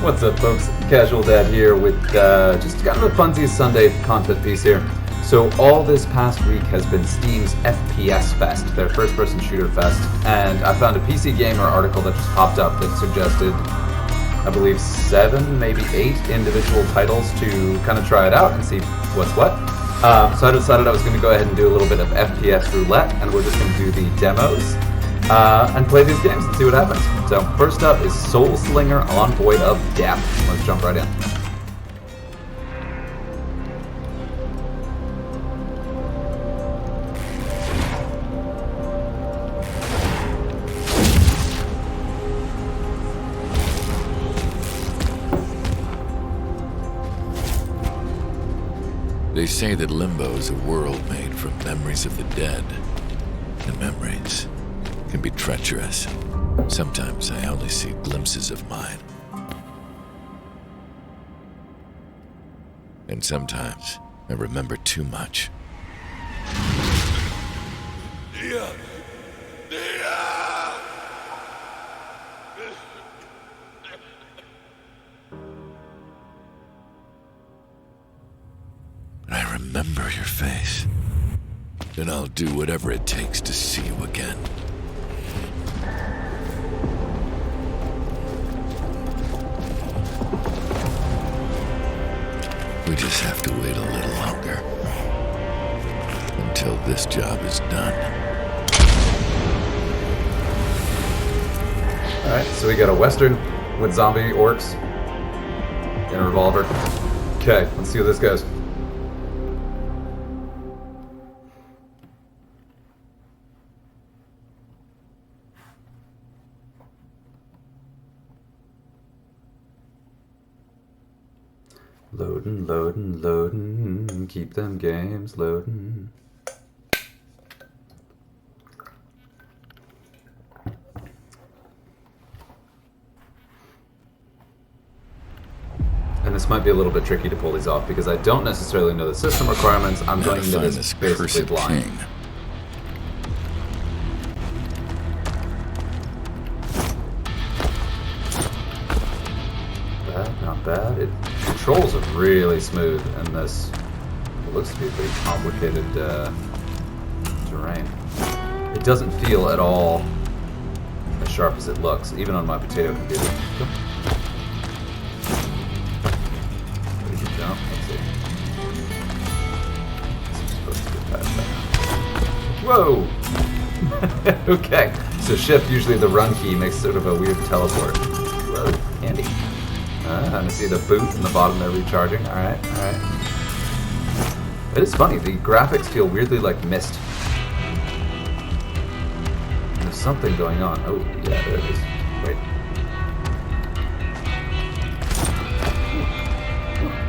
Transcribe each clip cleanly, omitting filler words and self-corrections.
What's up, folks? Casual Dad here with just kind of a funsies Sunday content piece here. So all this past week has been Steam's FPS Fest, their first-person shooter fest, and I found a PC Gamer article that just popped up that suggested, I believe, 7, maybe 8 individual titles to kind of try it out and see what's what. So I decided I was going to go ahead and do a little bit of FPS Roulette, and we're just going to do the demos and play these games and see what happens. So first up is Soulslinger Envoy of Death. Let's jump right in. They say that Limbo is a world made from memories of the dead, and memories can be treacherous. Sometimes I only see glimpses of mine. And sometimes I remember too much. I remember your face, and I'll do whatever it takes to see you again. We just have to wait a little longer until this job is done. Alright, so we got a Western with zombie orcs and a revolver. Okay, let's see how this goes. Loading, loading, loading, keep them games loading. And this might be a little bit tricky to pull these off because I don't necessarily know the system requirements. I'm going into this basically blind. King. Not bad. It controls are really smooth in this. It looks to be a pretty complicated terrain. It doesn't feel at all as sharp as it looks, even on my potato computer. Pretty good jump. Let's see. I'm supposed to get past that. Whoa! Okay. So shift, usually the run key, makes sort of a weird teleport. Whoa, handy. I see the boot in the bottom there recharging. Alright, alright. It is funny, the graphics feel weirdly like mist. There's something going on. Oh, yeah, there it is. Wait.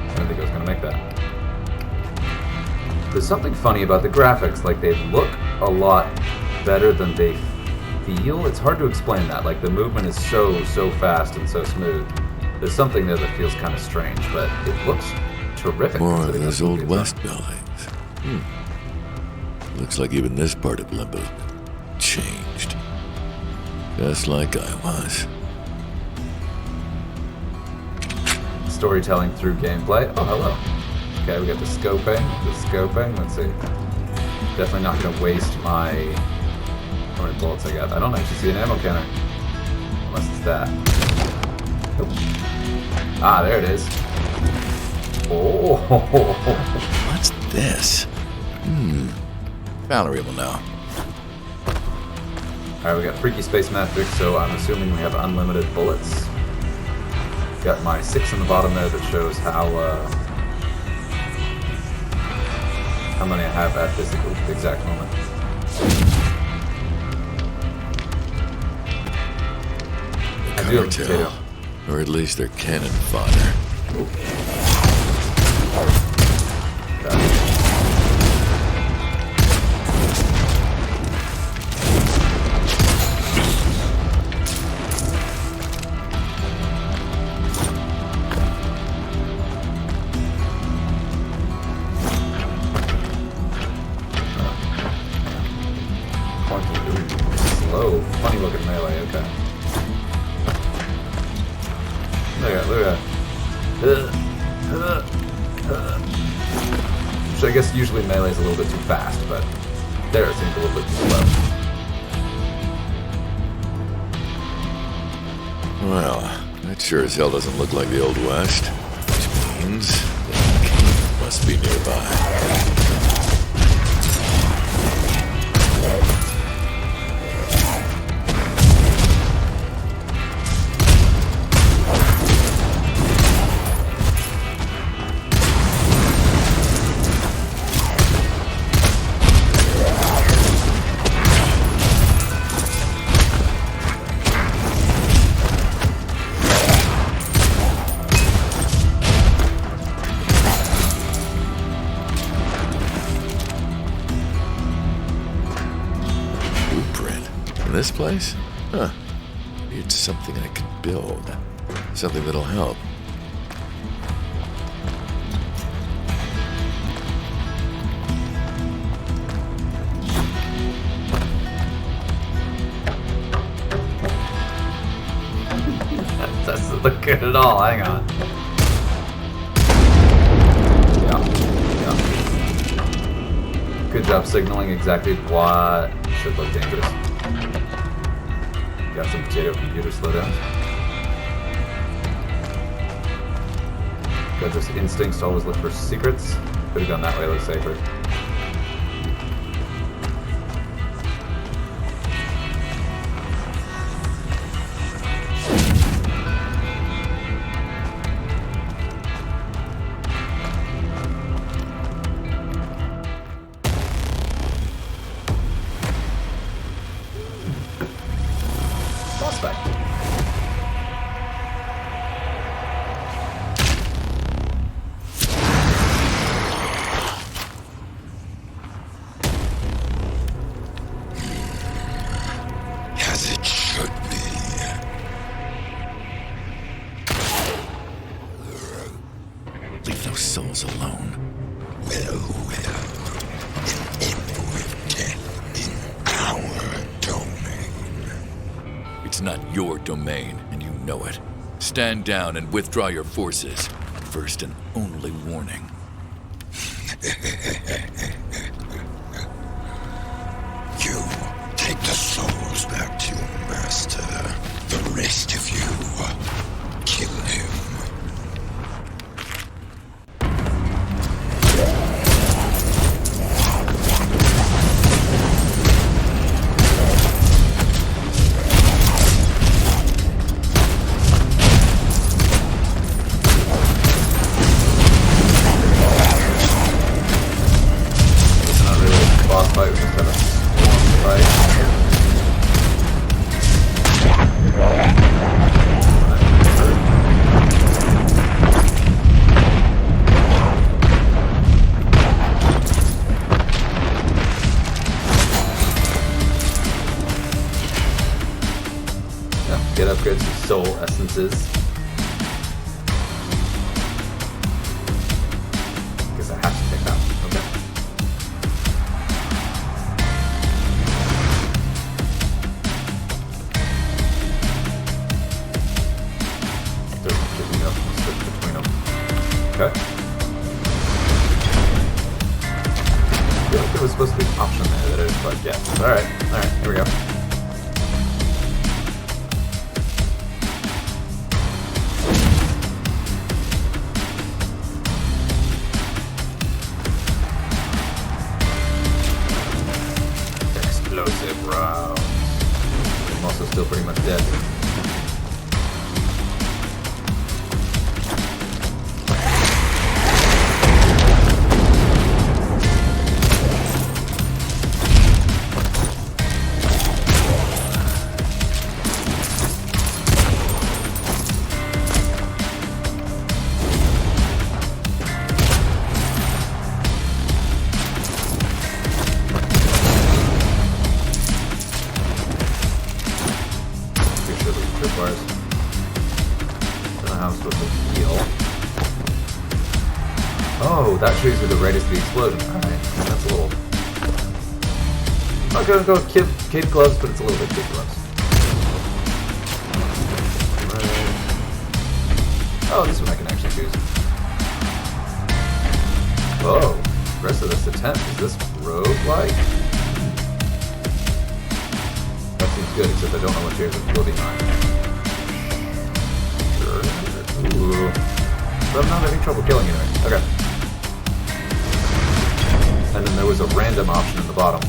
I didn't think I was going to make that. There's something funny about the graphics, like they look a lot better than they feel. It's hard to explain that. Like the movement is so fast and so smooth. There's something there that feels kind of strange, but it looks terrific. More of those old West buildings. Looks like even this part of Limbo's changed. Just like I was. Storytelling through gameplay. Oh, hello. Okay, we got the scoping. Let's see. Definitely not going to waste my... How many bullets I got? I don't actually see an ammo counter. Unless it's that. Nope. Ah, there it is. Oh. What's this? Valerie will know. Alright, we got Freaky Space Magic, so I'm assuming we have unlimited bullets. Got my 6 in the bottom there that shows how many I have at this exact moment. I do have a potato. Or at least they're cannon fodder. Slow, funny looking melee, okay. Look at that. Which I guess usually melee is a little bit too fast, but there it seems a little bit too slow. Well, that sure as hell doesn't look like the Old West. Which means the king must be nearby. This place? Huh. Maybe it's something I can build. Something that'll help. That doesn't look good at all. Hang on. Yeah. Good job signaling exactly what should look dangerous. Got some potato computer slowdowns. Got this instinct to always look for secrets. Could have gone that way, a little safer. Souls alone. Well, with death in our domain. It's not your domain, and you know it. Stand down and withdraw your forces. First and only warning. You take the souls back to your master. The rest of you, kill him. Get upgrades to soul essences. Guess I have to pick that. Okay. Doesn't give me enough to switch between them. Okay. I feel like there was supposed to be an option there that I didn't quite get. Alright, here we go. Explosive rounds. I'm also still pretty much dead. Oh, that shows you the radius of the explosion. Alright, that's a little... I'm not gonna go with kid gloves, but it's a little bit kid gloves. Right. Oh, this one I can actually choose. Oh, rest of this attempt. Is this roguelike? That seems good, except I don't know what tiers will be mine. Sure. Ooh. But I'm not having trouble killing anyway. Okay. And then there was a random option in the bottom.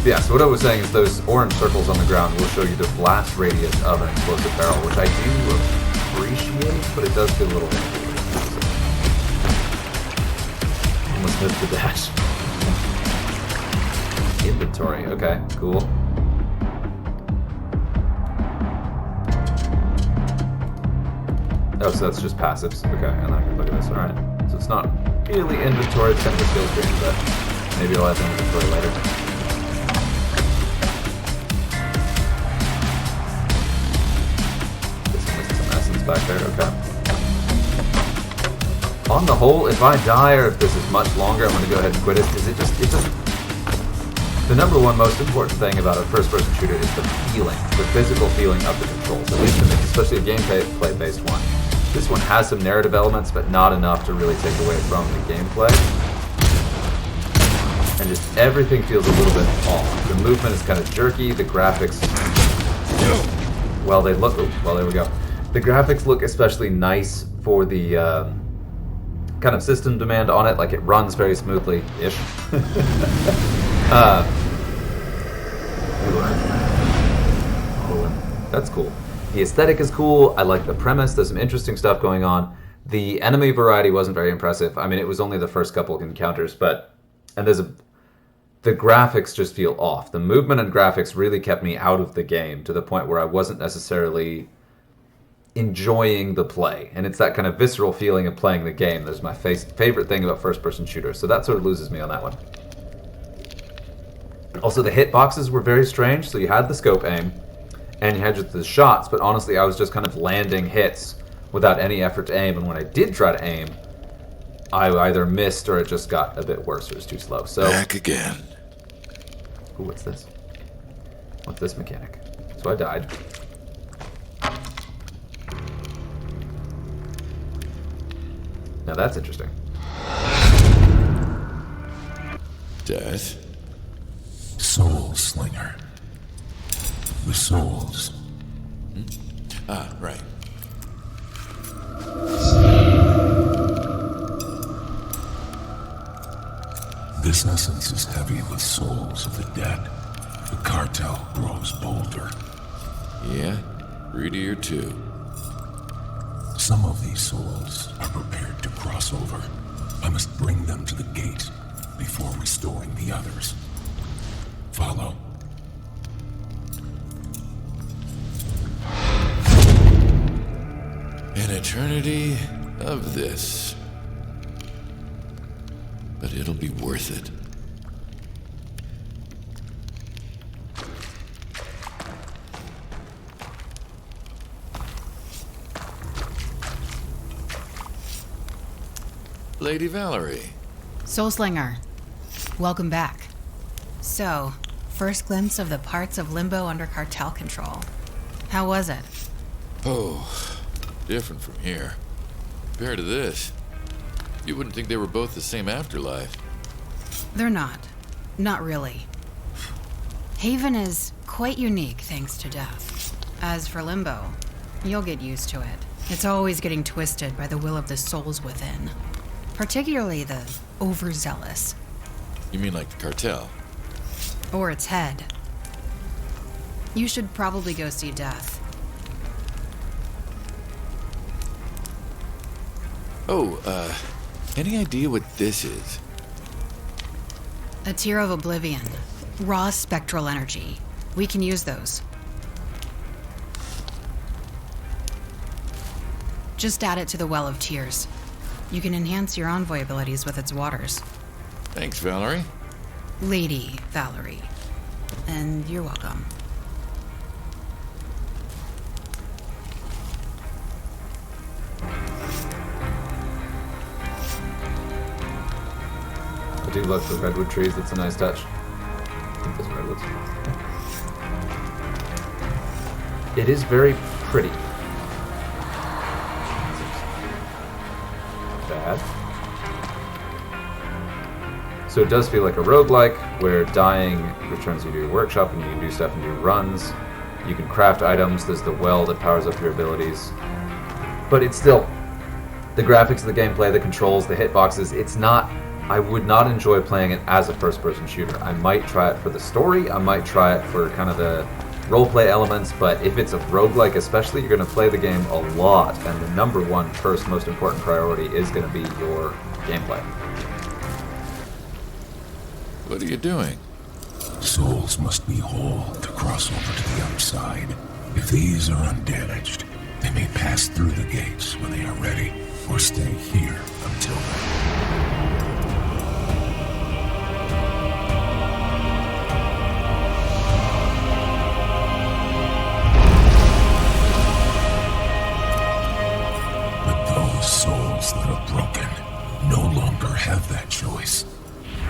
Yeah, so what I was saying is those orange circles on the ground will show you the blast radius of an explosive barrel, which I do appreciate, but it does feel a little painful. Almost missed the dash. Inventory, okay, cool. Oh, so that's just passives. Okay, and I can look at this. Alright. So it's not really inventory, it's kind of a skill screen, but maybe I'll have inventory later. Back there, okay. On the whole, if I die or if this is much longer, I'm going to go ahead and quit it because it doesn't. The number one most important thing about a first-person shooter is the feeling, the physical feeling of the controls. At least in this, especially a gameplay-based one. This one has some narrative elements, but not enough to really take away from the gameplay. And just everything feels a little bit off. The movement is kind of jerky. The graphics, well, they look. Well, there we go. The graphics look especially nice for the kind of system demand on it, like it runs very smoothly-ish. That's cool. The aesthetic is cool, I like the premise, there's some interesting stuff going on. The enemy variety wasn't very impressive. I mean, it was only the first couple of encounters, but... And the graphics just feel off. The movement and graphics really kept me out of the game to the point where I wasn't necessarily enjoying the play, and it's that kind of visceral feeling of playing the game. That's my favorite thing about first-person shooters, so that sort of loses me on that one. Also, the hitboxes were very strange, so you had the scope aim, and you had just the shots, but honestly, I was just kind of landing hits without any effort to aim, and when I did try to aim, I either missed or it just got a bit worse, or it was too slow. So back again. Ooh, what's this? What's this mechanic? So I died. Now that's interesting. Death? Soulslinger. The souls. Ah, right. This essence is heavy with souls of the dead. The cartel grows bolder. Yeah? Greedier too. Some of these souls are prepared to cross over. I must bring them to the gate before restoring the others. Follow. An eternity of this. But it'll be worth it. Lady Valerie. Soulslinger, welcome back. So, first glimpse of the parts of Limbo under cartel control. How was it? Oh, different from here. Compared to this, you wouldn't think they were both the same afterlife. They're not. Not really. Haven is quite unique thanks to death. As for Limbo, you'll get used to it. It's always getting twisted by the will of the souls within. Particularly the overzealous. You mean like the cartel? Or its head. You should probably go see Death. Oh, any idea what this is? A tier of oblivion. Raw spectral energy. We can use those. Just add it to the well of tears. You can enhance your envoy abilities with its waters. Thanks, Valerie. Lady Valerie. And you're welcome. I do love the redwood trees, that's a nice touch. I think those are redwoods. it is very pretty. Bad. So it does feel like a roguelike, where dying returns you to your workshop and you can do stuff and do runs. You can craft items, there's the well that powers up your abilities. But it's still, the graphics, the gameplay, the controls, the hitboxes, it's not, I would not enjoy playing it as a first-person shooter. I might try it for the story, I might try it for kind of the roleplay elements, but if it's a roguelike especially, you're going to play the game a lot, and the number one, first, most important priority is going to be your gameplay. What are you doing? Souls must be whole to cross over to the other side. If these are undamaged, they may pass through the gates when they are ready, or stay here until then. But those souls that are broken no longer have that choice.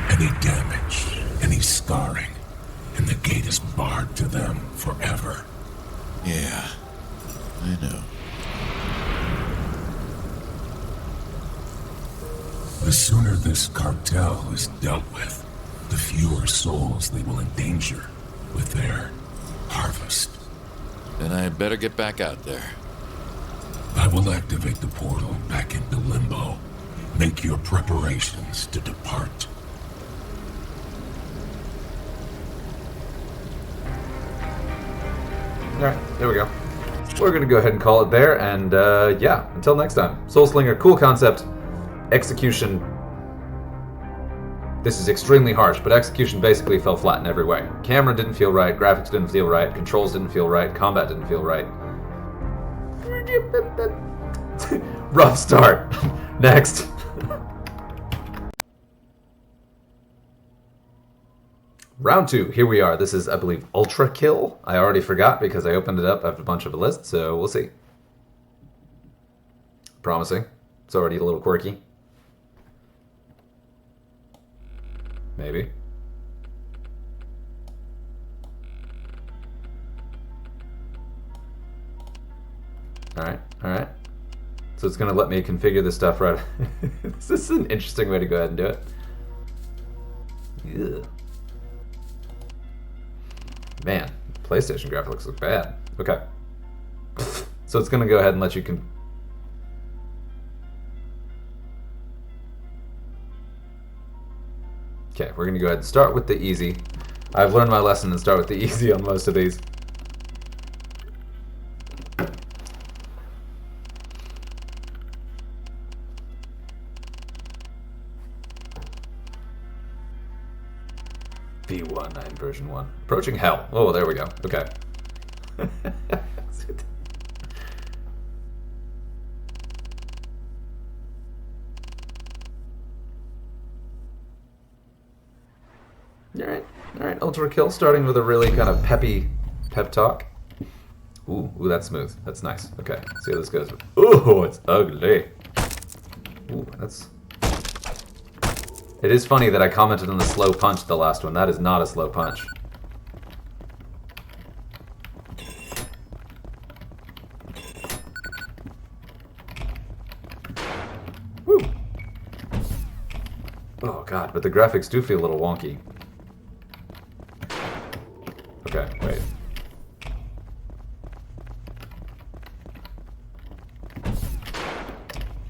Any damage, any scarring, and the gate is barred to them forever. Yeah, I know. The sooner this cartel is dealt with, the fewer souls they will endanger with their harvest. Then I better get back out there. I will activate the portal back into Limbo. Make your preparations to depart. Alright, there we go. We're going to go ahead and call it there, and yeah, until next time. Soulslinger, cool concept. Execution. This is extremely harsh, but execution basically fell flat in every way. Camera didn't feel right, graphics didn't feel right, controls didn't feel right, combat didn't feel right. Rough start. Next. Round 2, here we are. This is, I believe, Ultrakill. I already forgot because I opened it up after a bunch of a list, so we'll see. Promising. It's already a little quirky. Maybe. Alright, alright. So it's going to let me configure this stuff right. This is an interesting way to go ahead and do it. Yeah. Man, PlayStation graphics look bad. Okay. So it's going to go ahead and let you Okay, we're going to go ahead and start with the easy. I've learned my lesson and start with the easy on most of these. V1 version 1. Approaching hell. Oh, there we go. Okay. Alright, Ultrakill, starting with a really kind of peppy pep talk. Ooh, that's smooth. That's nice. Okay, see how this goes. Ooh, it's ugly. Ooh, that's... It is funny that I commented on the slow punch the last one. That is not a slow punch. Woo! Oh god, but the graphics do feel a little wonky. Okay, wait.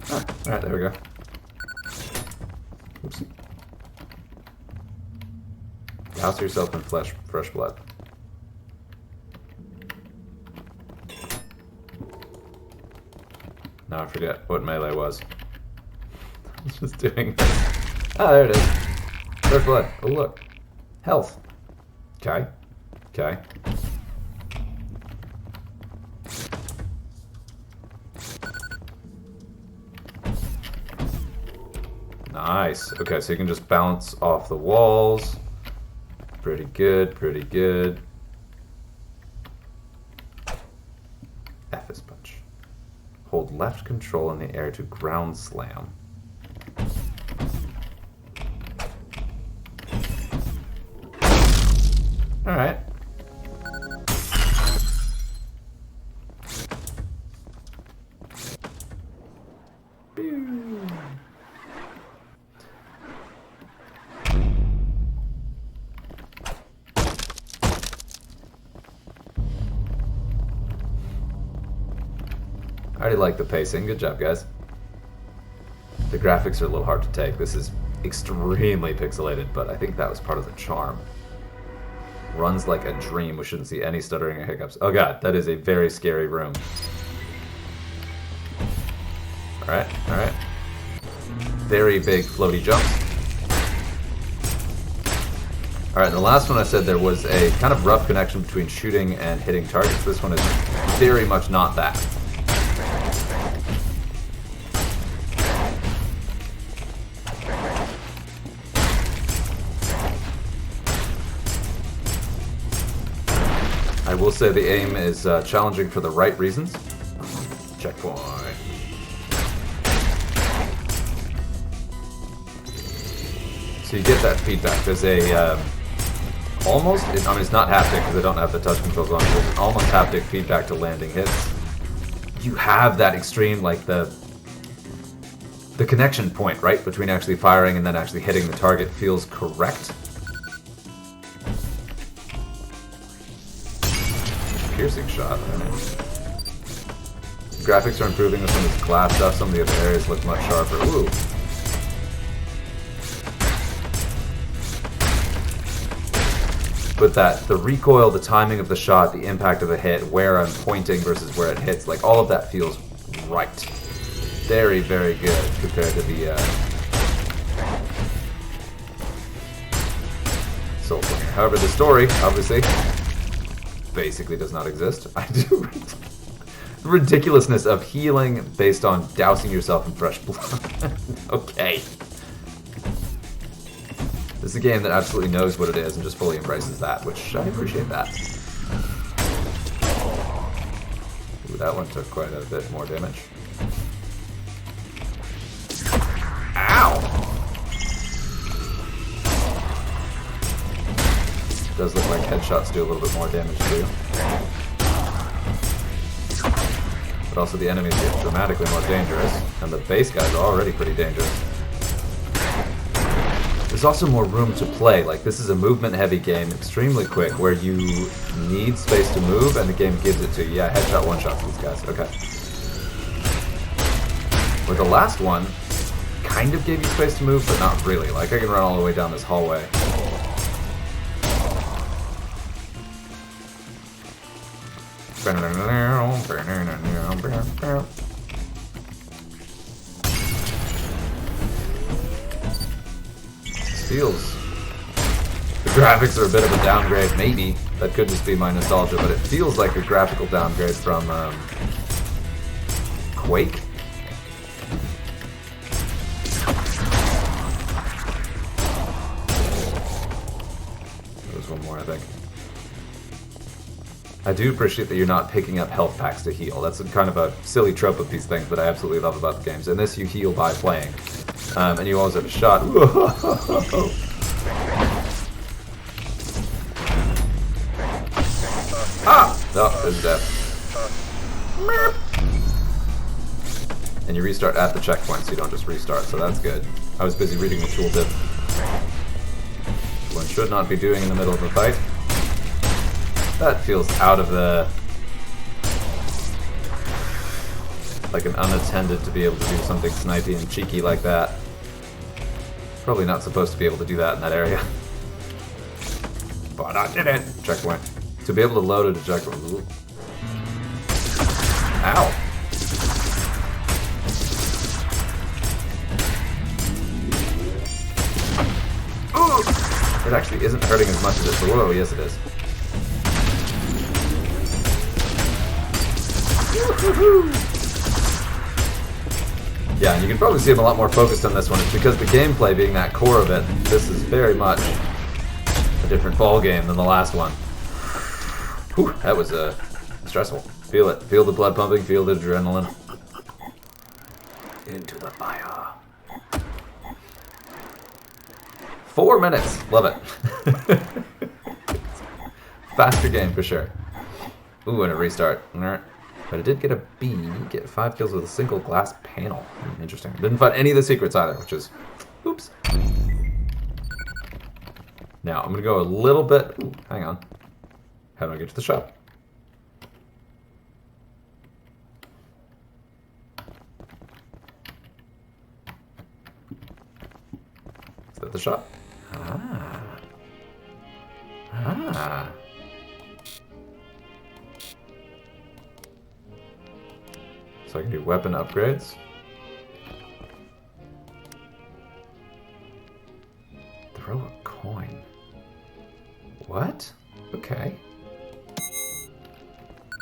Ah, alright, there we go. Oops. Douse yourself in fresh blood. Now I forget what melee was. I was just doing... Ah, there it is. Fresh blood. Oh, look. Health. Okay. Okay. Nice. Okay, so you can just bounce off the walls. Pretty good, pretty good. F is punch. Hold left control in the air to ground slam. Alright. I already like the pacing. Good job, guys. The graphics are a little hard to take. This is extremely pixelated, but I think that was part of the charm. Runs like a dream. We shouldn't see any stuttering or hiccups. Oh god, that is a very scary room. Alright, alright. Very big floaty jumps. Alright, and the last one I said there was a kind of rough connection between shooting and hitting targets. This one is very much not that. I will say the aim is challenging for the right reasons. Checkpoint. So you get that feedback. There's a almost, I mean it's not haptic because I don't have the touch controls on, but there's almost haptic feedback to landing hits. You have that extreme, like the connection point, right, between actually firing and then actually hitting the target feels correct. Piercing shot. The graphics are improving with some of this glass stuff. Some of the other areas look much sharper. Ooh. But the recoil, the timing of the shot, the impact of the hit, where I'm pointing versus where it hits, like all of that feels right. Very, very good compared to the Soulslinger. However, the story, obviously, basically does not exist. I do. The ridiculousness of healing based on dousing yourself in fresh blood. Okay. This is a game that absolutely knows what it is and just fully embraces that, which I appreciate that. Ooh, that one took quite a bit more damage. Ow! It does look like headshots do a little bit more damage too. But also the enemies get dramatically more dangerous, and the base guys are already pretty dangerous. There's also more room to play. Like, this is a movement-heavy game, extremely quick, where you need space to move, and the game gives it to you. Yeah, headshot, one-shots these guys. Okay. Where the last one kind of gave you space to move, but not really. Like, I can run all the way down this hallway. Feels. The graphics are a bit of a downgrade, maybe. That could just be my nostalgia, but it feels like a graphical downgrade from Quake. There's one more, I think. I do appreciate that you're not picking up health packs to heal. That's kind of a silly trope of these things that I absolutely love about the games. In this, you heal by playing. And you always have a shot. Ah! No, there's death. And you restart at the checkpoint, so you don't just restart, so that's good. I was busy reading the tooltip. One should not be doing in the middle of a fight. That feels out of the... like an unattended to be able to do something snipey and cheeky like that. Probably not supposed to be able to do that in that area. But I did it! Checkpoint. To be able to load it to checkpoint. Ooh. Ow! Ooh! It actually isn't hurting as much as it... Whoa, yes it is. Woo-hoo-hoo! Yeah, and you can probably see I'm a lot more focused on this one. It's because the gameplay being that core of it, this is very much a different ball game than the last one. Whew, that was stressful. Feel it. Feel the blood pumping, feel the adrenaline. Into the fire. 4 minutes. Love it. Faster game for sure. Ooh, and a restart. Alright. But I did get a B, get 5 kills with a single glass panel. Interesting. Didn't find any of the secrets either, which is... Oops. Now, I'm going to go a little bit... Ooh, hang on. How do I get to the shop? it a shot. So I can do weapon upgrades. Throw a coin. What? Okay.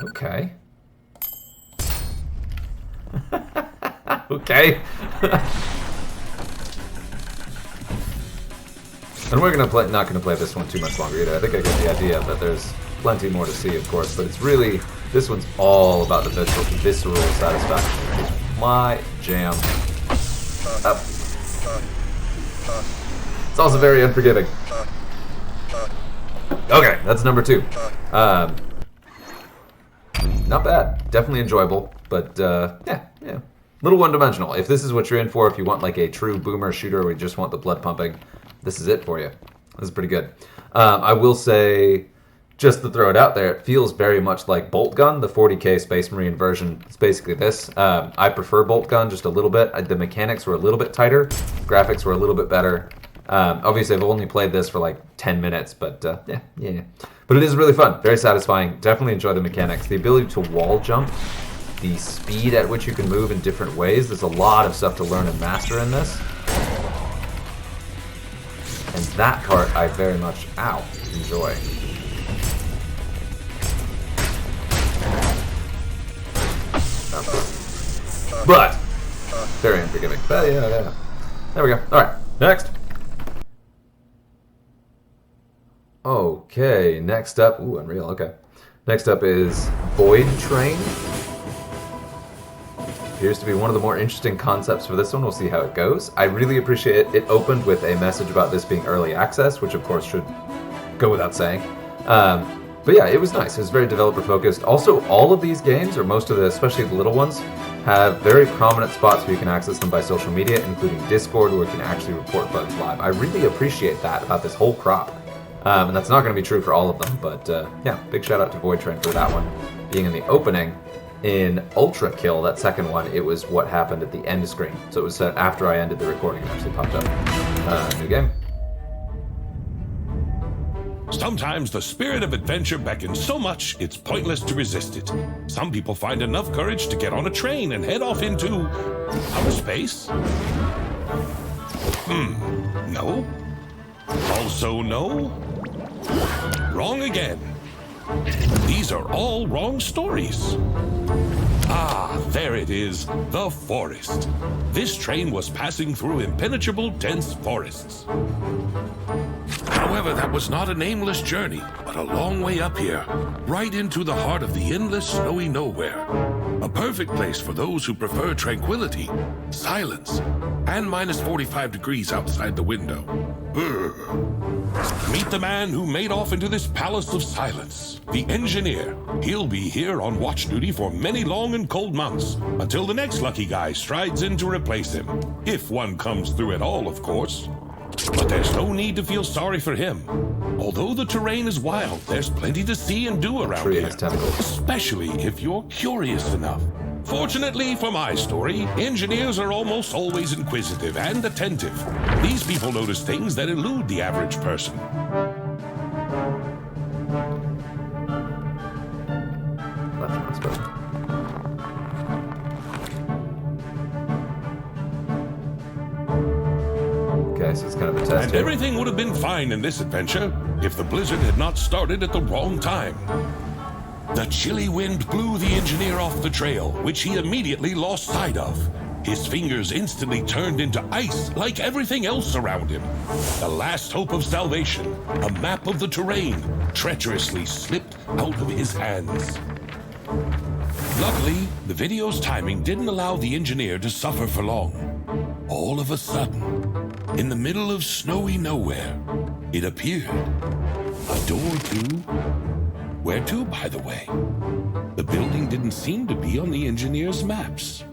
Okay. Okay. And we're not gonna play this one too much longer either. I think I get the idea, but there's plenty more to see, of course. But it's really, this one's all about the visceral satisfaction. It's my jam. Up. It's also very unforgiving. Okay, that's number 2. Not bad. Definitely enjoyable, but yeah. Little one-dimensional. If this is what you're in for, if you want like a true boomer shooter where you just want the blood pumping, this is it for you. This is pretty good. I will say, just to throw it out there, it feels very much like Boltgun, the 40k Space Marine version. It's basically this. I prefer Boltgun just a little bit. The mechanics were a little bit tighter. Graphics were a little bit better. Obviously, I've only played this for like 10 minutes, but yeah. But it is really fun. Very satisfying. Definitely enjoy the mechanics. The ability to wall jump, the speed at which you can move in different ways. There's a lot of stuff to learn and master in this. And that part I very much, enjoy. But very unforgiving. But yeah. There we go. Alright, next. Okay, next up. Ooh, Unreal, okay. Next up is Void Train. Appears to be one of the more interesting concepts for this one. We'll see how it goes. I really appreciate it. It opened with a message about this being early access, which of course should go without saying. But yeah, it was nice. It was very developer focused. Also, all of these games, or most of the, especially the little ones, have very prominent spots where you can access them by social media, including Discord, where you can actually report bugs live. I really appreciate that about this whole crop. And that's not going to be true for all of them, but yeah, big shout out to Void Train for that one being in the opening. In Ultrakill, that second one, it was what happened at the end screen. So it was after I ended the recording, it actually popped up. New game. Sometimes the spirit of adventure beckons so much it's pointless to resist it. Some people find enough courage to get on a train and head off into outer space. No. Also no. Wrong again. These are all wrong stories. Ah, there it is, the forest. This train was passing through impenetrable, dense forests. However, that was not an aimless journey, but a long way up here, right into the heart of the endless snowy nowhere. A perfect place for those who prefer tranquility, silence, and minus 45 degrees outside the window. Meet the man who made off into this palace of silence, the engineer. He'll be here on watch duty for many long and cold months, until the next lucky guy strides in to replace him. If one comes through at all, of course. But there's no need to feel sorry for him. Although the terrain is wild, there's plenty to see and do around here, especially if you're curious enough. Fortunately for my story, engineers are almost always inquisitive and attentive. These people notice things that elude the average person. Okay, so it's kind of a test And here. everything would have been fine in this adventure if the blizzard had not started at the wrong time. The chilly wind blew the engineer off the trail, which he immediately lost sight of. His fingers instantly turned into ice like everything else around him. The last hope of salvation, a map of the terrain, treacherously slipped out of his hands. Luckily, the video's timing didn't allow the engineer to suffer for long. All of a sudden, in the middle of snowy nowhere, it appeared. A door to... Where to, by the way? The building didn't seem to be on the engineer's maps.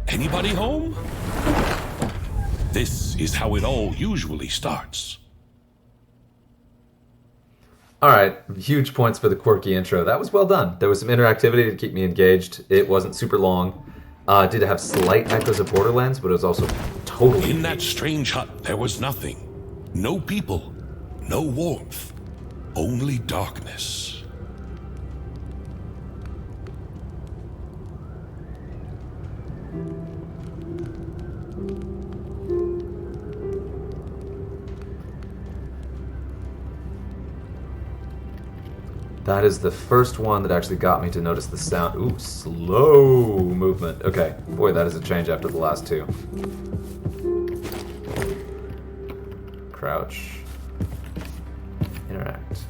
Anybody home? This is how it all usually starts. Alright, huge points for the quirky intro. That was well done. There was some interactivity to keep me engaged. It wasn't super long. Did have slight echoes of Borderlands, but it was also totally... In that strange hut, there was nothing. No people. No warmth. Only darkness. That is the first one that actually got me to notice the sound. Ooh, slow movement. Okay, boy, that is a change after the last two. Crouch. Interact.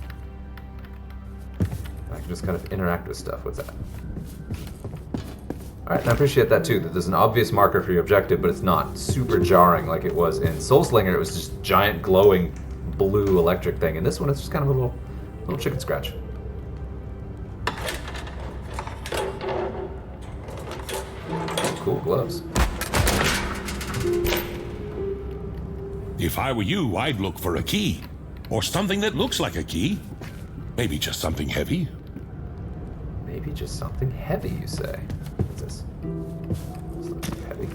I can just kind of interact with stuff. What's that? Alright, and I appreciate that too, that there's an obvious marker for your objective, but it's not super jarring like it was in Soulslinger. It was just giant glowing blue electric thing. And this one, it's just kind of a little chicken scratch. Cool gloves. If I were you, I'd look for a key. Or something that looks like a key. Maybe just something heavy. Maybe just something heavy, you say? What's this? Something heavy.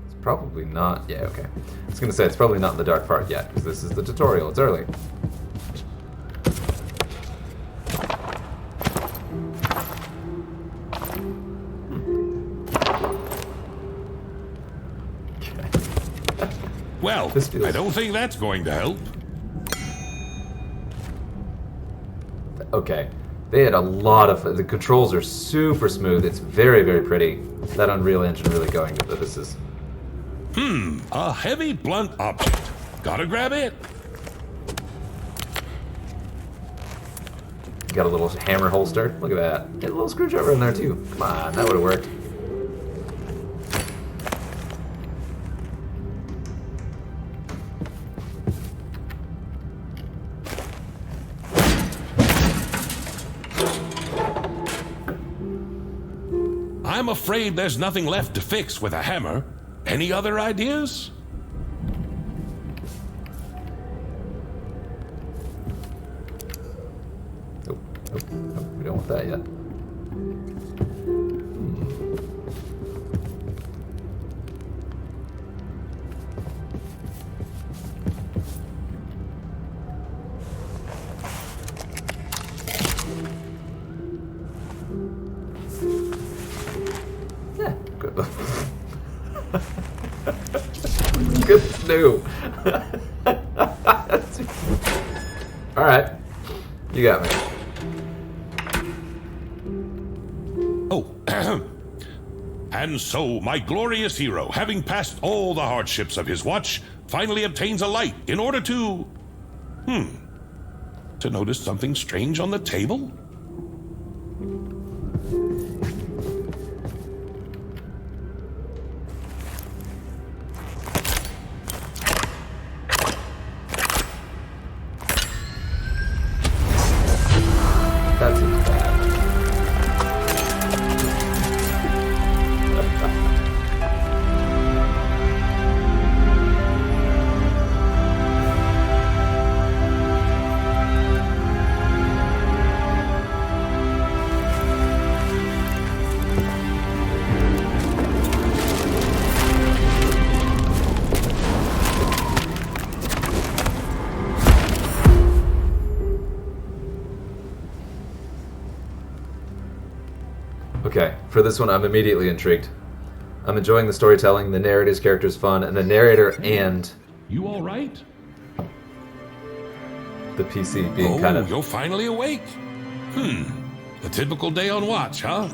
It's probably not... Yeah, okay. I was going to say, it's probably not in the dark part yet, because this is the tutorial. It's early. Well, I don't think that's going to help. Okay. They had a lot of... The controls are super smooth. It's very, very pretty. That Unreal Engine really going with this is... A heavy blunt object. Gotta grab it. Got a little hammer holster. Look at that. Get a little screwdriver in there too. Come on, that would have worked. I'm afraid there's nothing left to fix with a hammer. Any other ideas? Nope, we don't want that yet. Yeah, good. Good to do. All right, you got me. Oh, and so my glorious hero, having passed all the hardships of his watch, finally obtains a light in order to... to notice something strange on the table? That seems bad. Okay, for this one, I'm immediately intrigued. I'm enjoying the storytelling, the narrator's character's fun, and the narrator and You all right? the PC being kind of... You're finally awake. A typical day on watch, huh?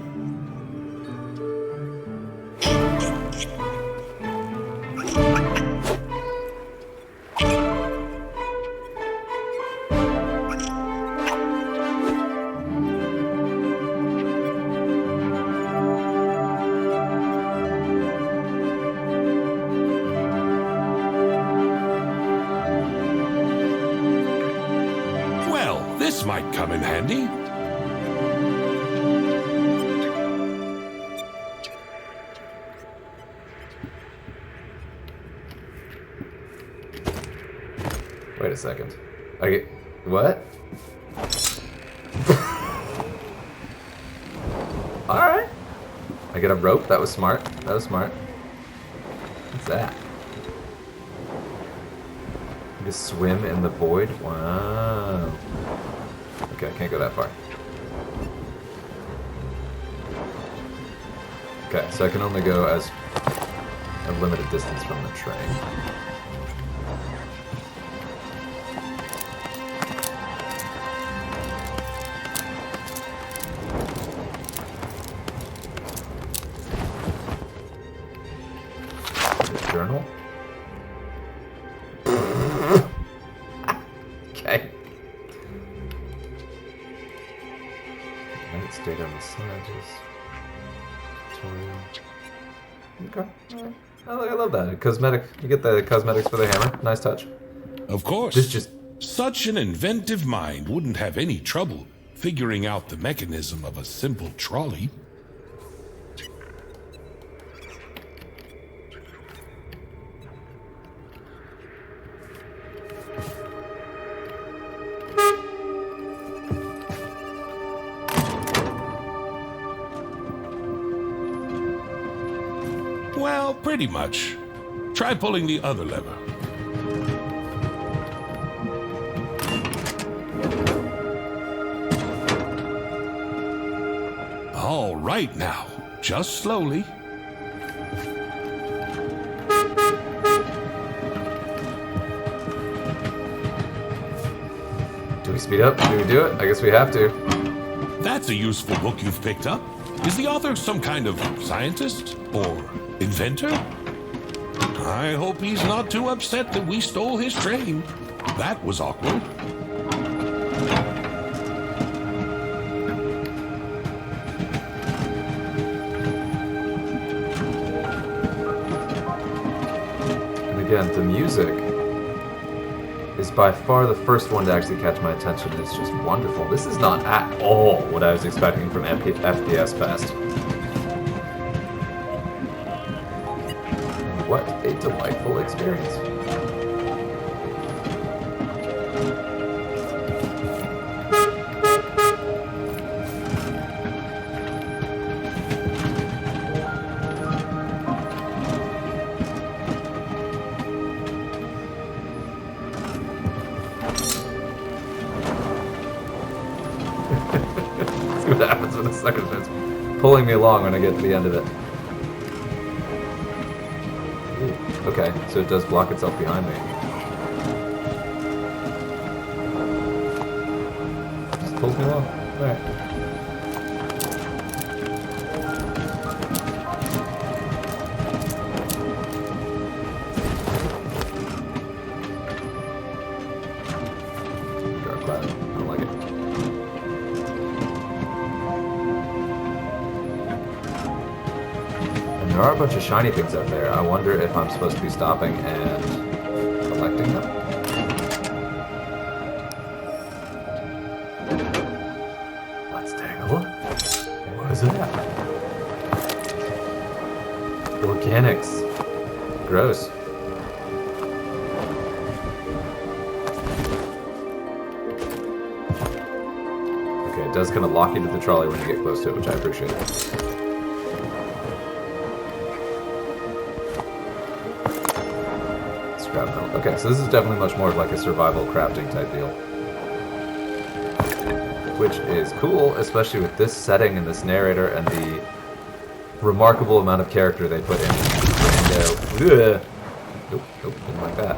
This might come in handy. Wait a second. I get... What? Alright. I get a rope. That was smart. That was smart. What's that? You just swim in the void? Wow. Okay, I can't go that far. Okay, so I can only go as a limited distance from the train. Journal? Okay. Let's stay on the scientist. Okay. I love that. Cosmetic. You get the cosmetics for the hammer. Nice touch. Of course. This just... Such an inventive mind wouldn't have any trouble figuring out the mechanism of a simple trolley. Well, pretty much. Try pulling the other lever. All right now, just slowly. Do we speed up? Do we do it? I guess we have to. That's a useful book you've picked up. Is the author some kind of scientist or inventor? I hope he's not too upset that we stole his train. That was awkward. And again, the music is by far the first one to actually catch my attention. It's just wonderful. This is not at all what I was expecting from FPS Fest. What a delightful experience. See what happens when the sucker starts pulling me along when I get to the end of it. Okay, so it does block itself behind me. Just pulls me along. Alright. Dark cloud. I don't like it. There are a bunch of shiny things out there. I wonder if I'm supposed to be stopping and collecting them. Let's take a look. What is that? Organics. Gross. Okay, it does kind of lock into the trolley when you get close to it, which I appreciate. Okay, so this is definitely much more of like a survival crafting type deal. Which is cool, especially with this setting and this narrator and the remarkable amount of character they put in. Nope, nope, didn't like that.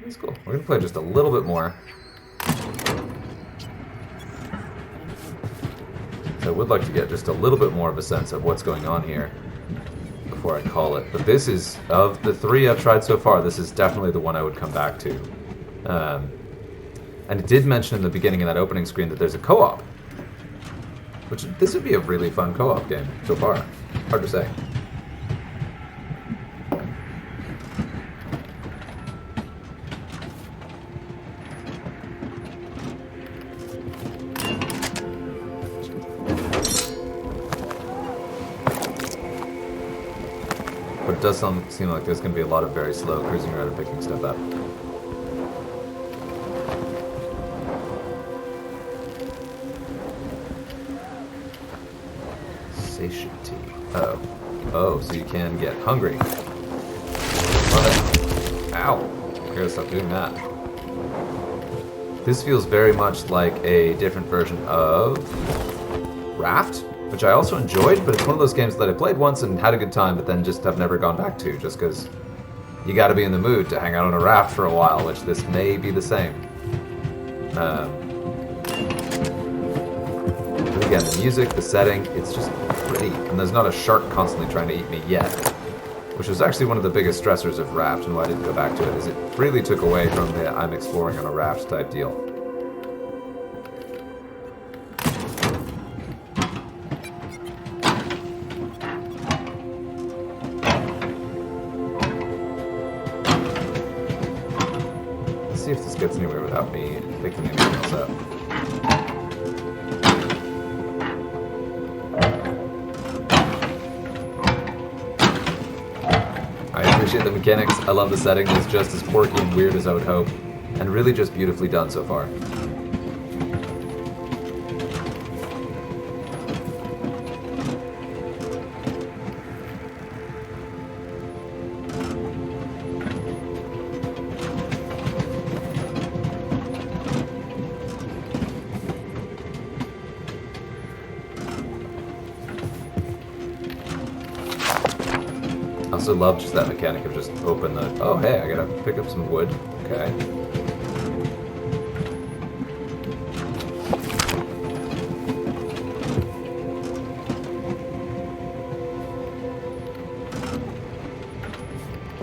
That's cool. We're gonna play just a little bit more. I would like to get just a little bit more of a sense of what's going on here before I call it. But this is, of the three I've tried so far, this is definitely the one I would come back to. And it did mention in the beginning of that opening screen that there's a co-op. Which, this would be a really fun co-op game so far. Hard to say. But it does seem like there's going to be a lot of very slow cruising around and picking stuff up. Uh-oh. Oh, so you can get hungry. Love it. Ow. I gotta stop doing that. This feels very much like a different version of Raft, which I also enjoyed, but it's one of those games that I played once and had a good time, but then just have never gone back to, just because you gotta be in the mood to hang out on a raft for a while, which this may be the same. But again, the music, the setting, it's just pretty, and there's not a shark constantly trying to eat me yet, which was actually one of the biggest stressors of Raft, and why I didn't go back to it, is it really took away from the I'm exploring on a raft type deal. Let's see if this gets anywhere without me picking anything else up. I appreciate the mechanics, I love the setting, it's just as quirky and weird as I would hope, and really just beautifully done so far. I also love just that mechanic of just open the... Oh, hey, I gotta pick up some wood. Okay.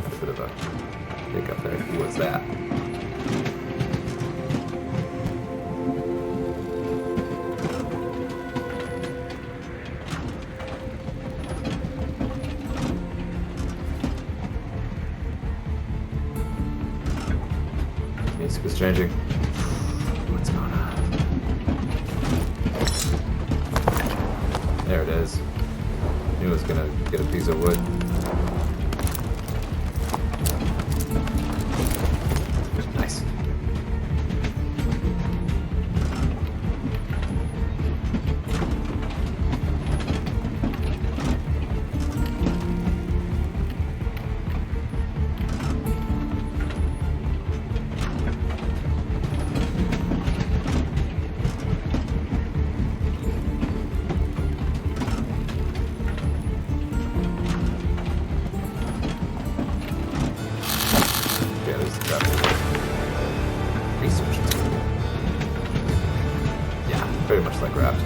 A bit of a hiccup there. What's that? Music is changing. What's going on? There it is. Knew I was gonna get a piece of wood. Nice. Research. Yeah, very much like Raft.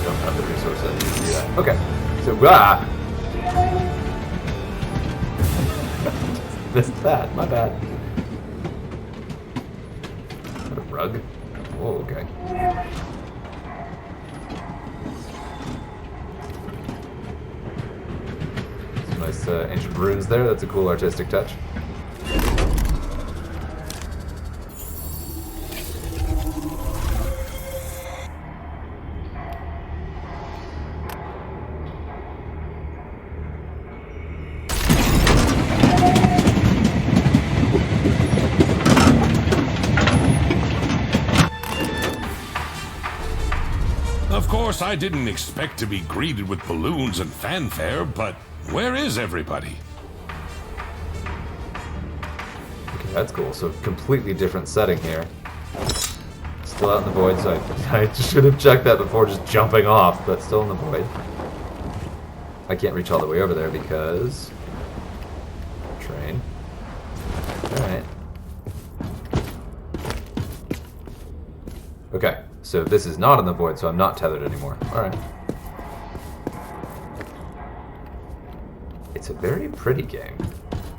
Don't have the resources to do that. Okay, so missed that. My bad. Is that a rug? Oh, okay. Some nice ancient runes there. That's a cool artistic touch. Of course, I didn't expect to be greeted with balloons and fanfare, but where is everybody? Okay, that's cool. So completely different setting here. Still out in the void, so I should have checked that before just jumping off, but still in the void. I can't reach all the way over there because... train. Alright. Okay, so this is not in the void, so I'm not tethered anymore. Alright. It's a very pretty game.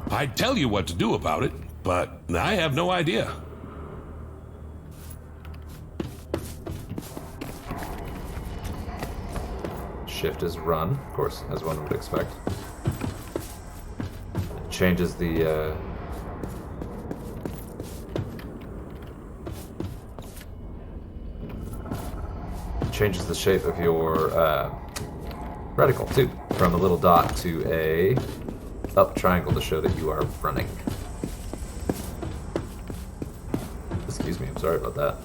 I'd tell you what to do about it, but I have no idea. Shift is run, of course, as one would expect. It changes the changes the shape of your reticle too, from a little dot to a up triangle to show that you are running. Excuse me, I'm sorry about that.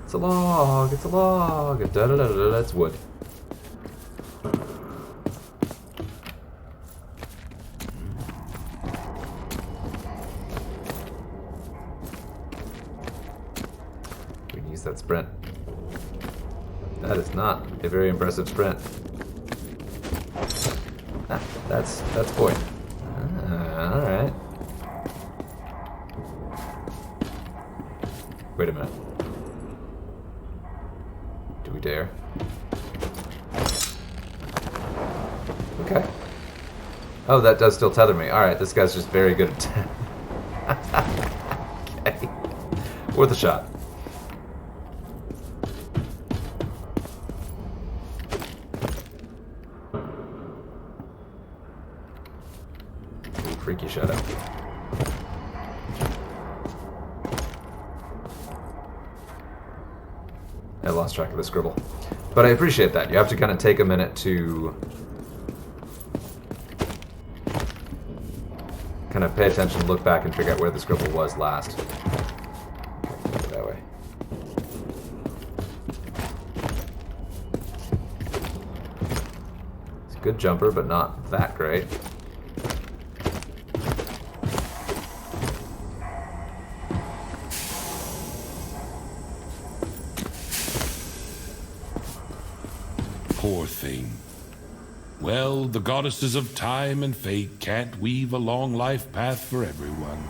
It's a log, it's a log, da da da da, that's wood. We can use that sprint. That is not a very impressive sprint. Ah, that's point. Alright. Wait a minute. Do we dare? Okay. Oh, that does still tether me. Alright, this guy's just very good at okay. Worth a shot. Freaky shadow. I lost track of the scribble. But I appreciate that. You have to kind of take a minute to kind of pay attention, look back, and figure out where the scribble was last. Okay, that way. It's a good jumper, but not that great. Poor thing. Well, the goddesses of time and fate can't weave a long life path for everyone.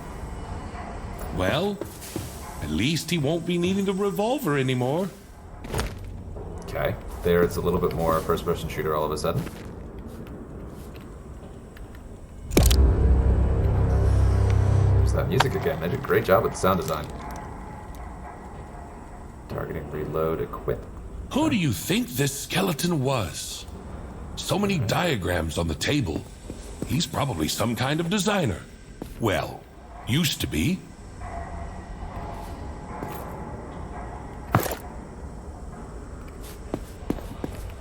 Well, at least he won't be needing a revolver anymore. Okay, there it's a little bit more first-person shooter all of a sudden. There's that music again. They did a great job with the sound design. Targeting, reload, equip. Who do you think this skeleton was? So many diagrams on the table. He's probably some kind of designer. Well, used to be.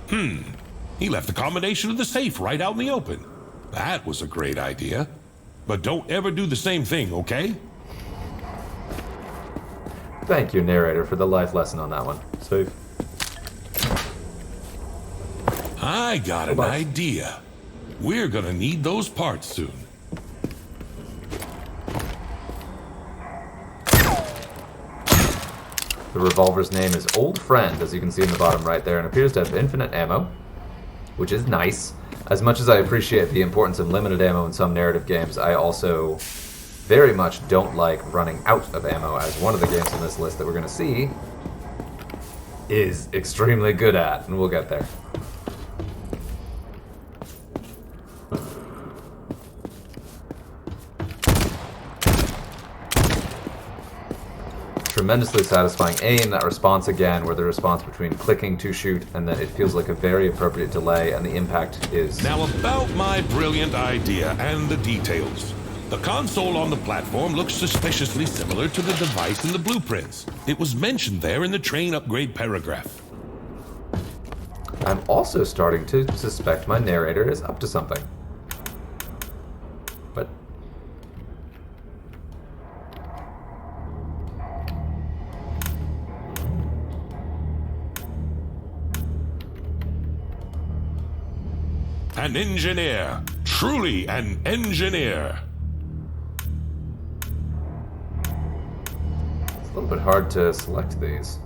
He left the combination of the safe right out in the open. That was a great idea. But don't ever do the same thing, okay? Thank you, narrator, for the life lesson on that one. Safe. I got an idea. We're gonna need those parts soon. The revolver's name is Old Friend, as you can see in the bottom right there, and appears to have infinite ammo, which is nice. As much as I appreciate the importance of limited ammo in some narrative games, I also very much don't like running out of ammo, as one of the games on this list that we're going to see is extremely good at, and we'll get there. Tremendously satisfying aim, that response again, where the response between clicking to shoot and then it feels like a very appropriate delay, and the impact is... Now about my brilliant idea and the details. The console on the platform looks suspiciously similar to the device in the blueprints. It was mentioned there in the train upgrade paragraph. I'm also starting to suspect my narrator is up to something. But... An engineer. Truly an engineer. It's a little bit hard to select these.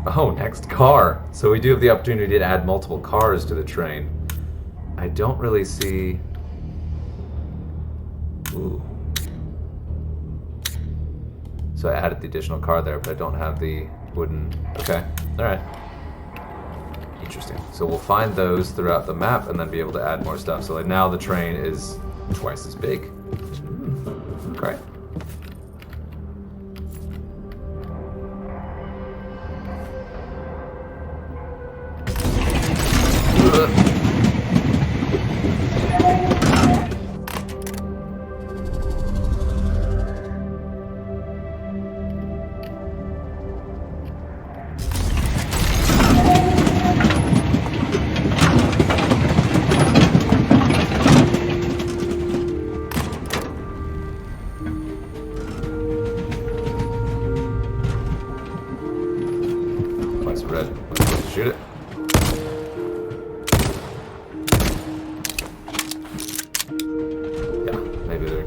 Oh, next car. So we do have the opportunity to add multiple cars to the train. I don't really see... Ooh. So I added the additional car there, but I don't have the wooden... Okay, alright. Interesting. So we'll find those throughout the map and then be able to add more stuff. So like now the train is twice as big. Great.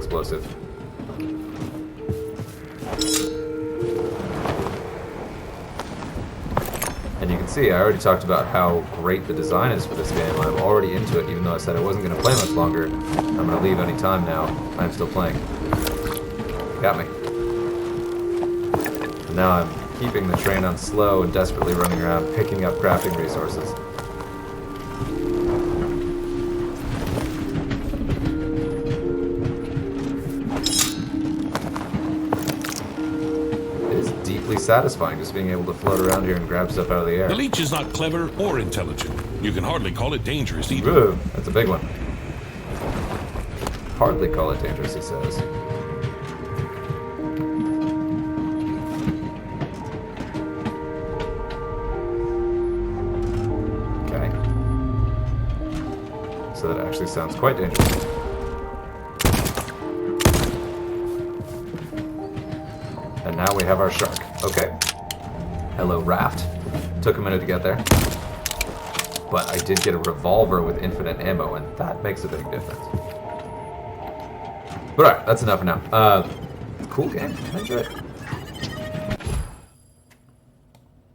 explosive. And you can see, I already talked about how great the design is for this game. I'm already into it, even though I said I wasn't going to play much longer. I'm going to leave any time now. I'm still playing. Got me. And now I'm keeping the train on slow and desperately running around picking up crafting resources. Satisfying just being able to float around here and grab stuff out of the air. The leech is not clever or intelligent. You can hardly call it dangerous either. Ooh, that's a big one. Hardly call it dangerous, he says. Okay. So that actually sounds quite dangerous. And now we have our shark. Okay. Hello, raft. Took a minute to get there. But I did get a revolver with infinite ammo, and that makes a big difference. But alright, that's enough for now. Cool game. I enjoyed it.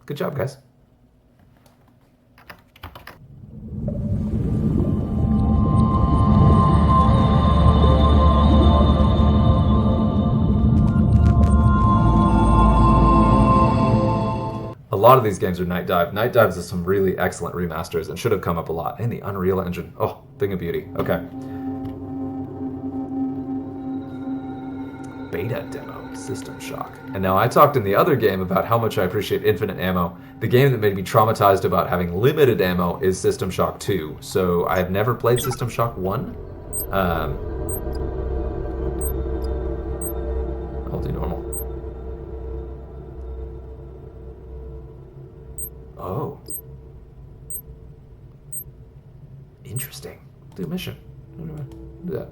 Good job, guys. A lot of these games are Night Dive. Night Dives is some really excellent remasters and should have come up a lot. And the Unreal Engine. Oh, thing of beauty. Okay. Beta demo, System Shock. And now I talked in the other game about how much I appreciate infinite ammo. The game that made me traumatized about having limited ammo is System Shock 2. So I have never played System Shock 1. I'll do normal. Oh. Interesting. Do a mission. Do that.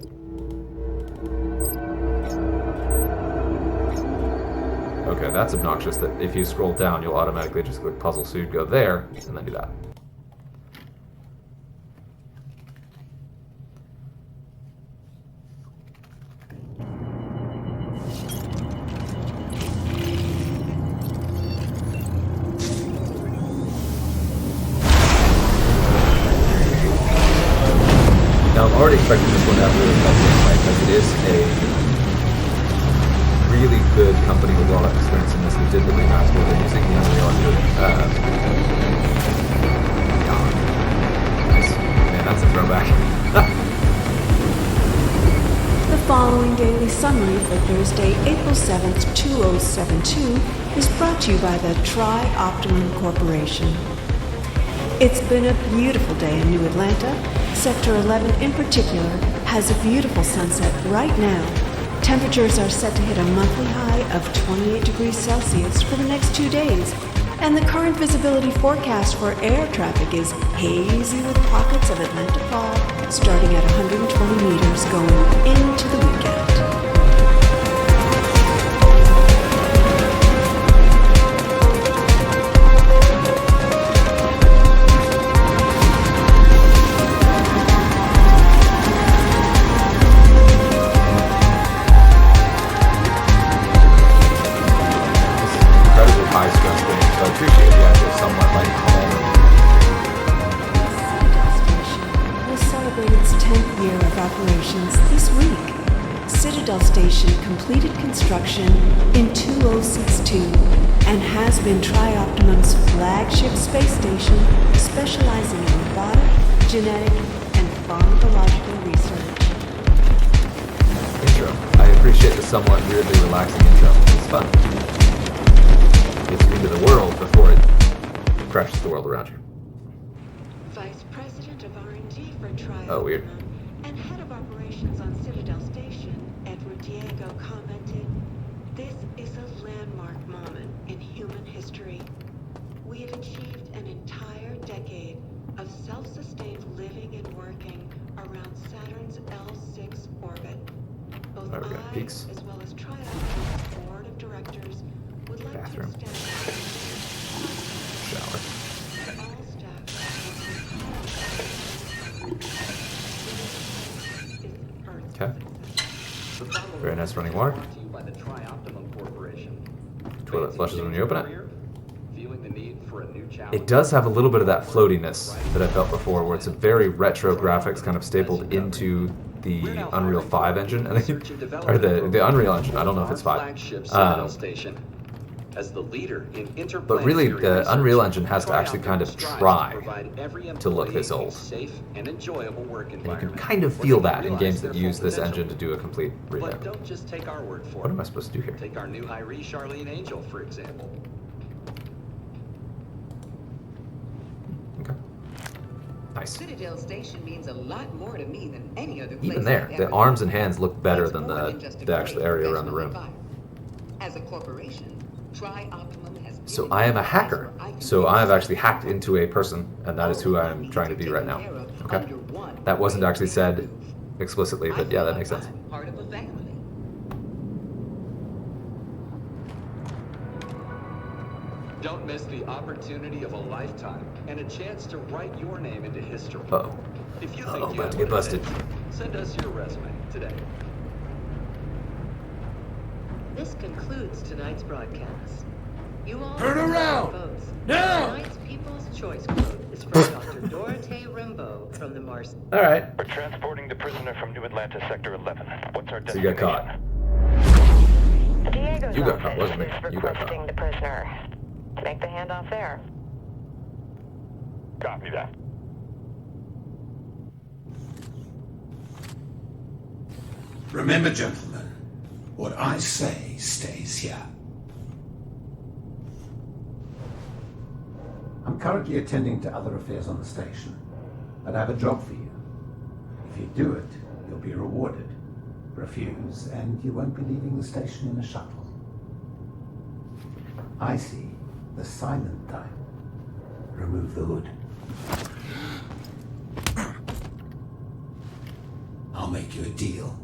Okay, that's obnoxious that if you scroll down, you'll automatically just click puzzle, so you'd go there, and then do that. Now, I'm already expecting this one to have really tough gameplay, because it is a really good company with a lot of experience in this who did the remaster. They're using the Unreal Engine. Nice. Man, that's a throwback. The following daily summary for Thursday, April 7th, 2072 is brought to you by the Triad Corporation. It's been a beautiful day in New Atlanta. Sector 11 in particular has a beautiful sunset right now. Temperatures are set to hit a monthly high of 28 degrees Celsius for the next 2 days. And the current visibility forecast for air traffic is hazy with pockets of Atlanta fog starting at 120 meters going into the weekend. Completed construction in 2062 and has been Tri-Optimum's flagship space station specializing in robotic, genetic, and pharmacological research. Intro. I appreciate the somewhat weirdly relaxing intro. It's fun. Gets you into the world before it crashes the world around you. Vice President of R&D for Tri-Optimum Oh, weird. and Head of Operations on Citadel Station, Edward Diego, commented, "This is a landmark moment in human history. We have achieved an entire decade of self-sustained living and working around Saturn's L6 orbit. Both Oh, we got I, peaks. as well as Tri-Optimum's board of directors, would like Bathroom. to extend Shower. all staff is Earth's Okay. success. Very nice running water. Toilet flushes when you open it. It does have a little bit of that floatiness that I felt before, where it's a very retro graphics kind of stapled into the Unreal 5 engine, I think, or the Unreal engine. I don't know if it's 5. But really, the Unreal Engine has to actually kind of try to look this old. And you can kind of feel that in games that use this engine to do a complete revamp. But don't just take our word for it. What am I supposed to do here? Take our new Hyrie Charlene Angel, for example. Okay. Nice. Citadel Station means a lot more to me than any other place. Even there, the arms and hands look better than the actual area around the room. As a corporation, Tri-Optimum has So I am a hacker. So I have actually hacked into a person, and that is who I am trying to be right now. Okay? That wasn't actually said explicitly, but yeah, that makes sense. Part of a family. Don't miss the opportunity of a lifetime and a chance to write your name into history. Uh-oh. If you Uh-oh, think you about have to get what it busted. takes, send us your resume today. This concludes tonight's broadcast. You all Turn have around! votes. Now! Tonight's People's Choice Vote is from Dr. Dorothée Rimbaud from the Mars. All right. We're transporting the prisoner from New Atlanta Sector 11. What's our So you got destination? caught. Diego's You got caught, office wasn't me. is You got requesting caught. the prisoner to make the handoff there. Copy that. Remember, gentlemen, what I say stays here. I'm currently attending to other affairs on the station, but I have a job for you. If you do it, you'll be rewarded. Refuse, and you won't be leaving the station in a shuttle. I see the silent type. Remove the hood. I'll make you a deal.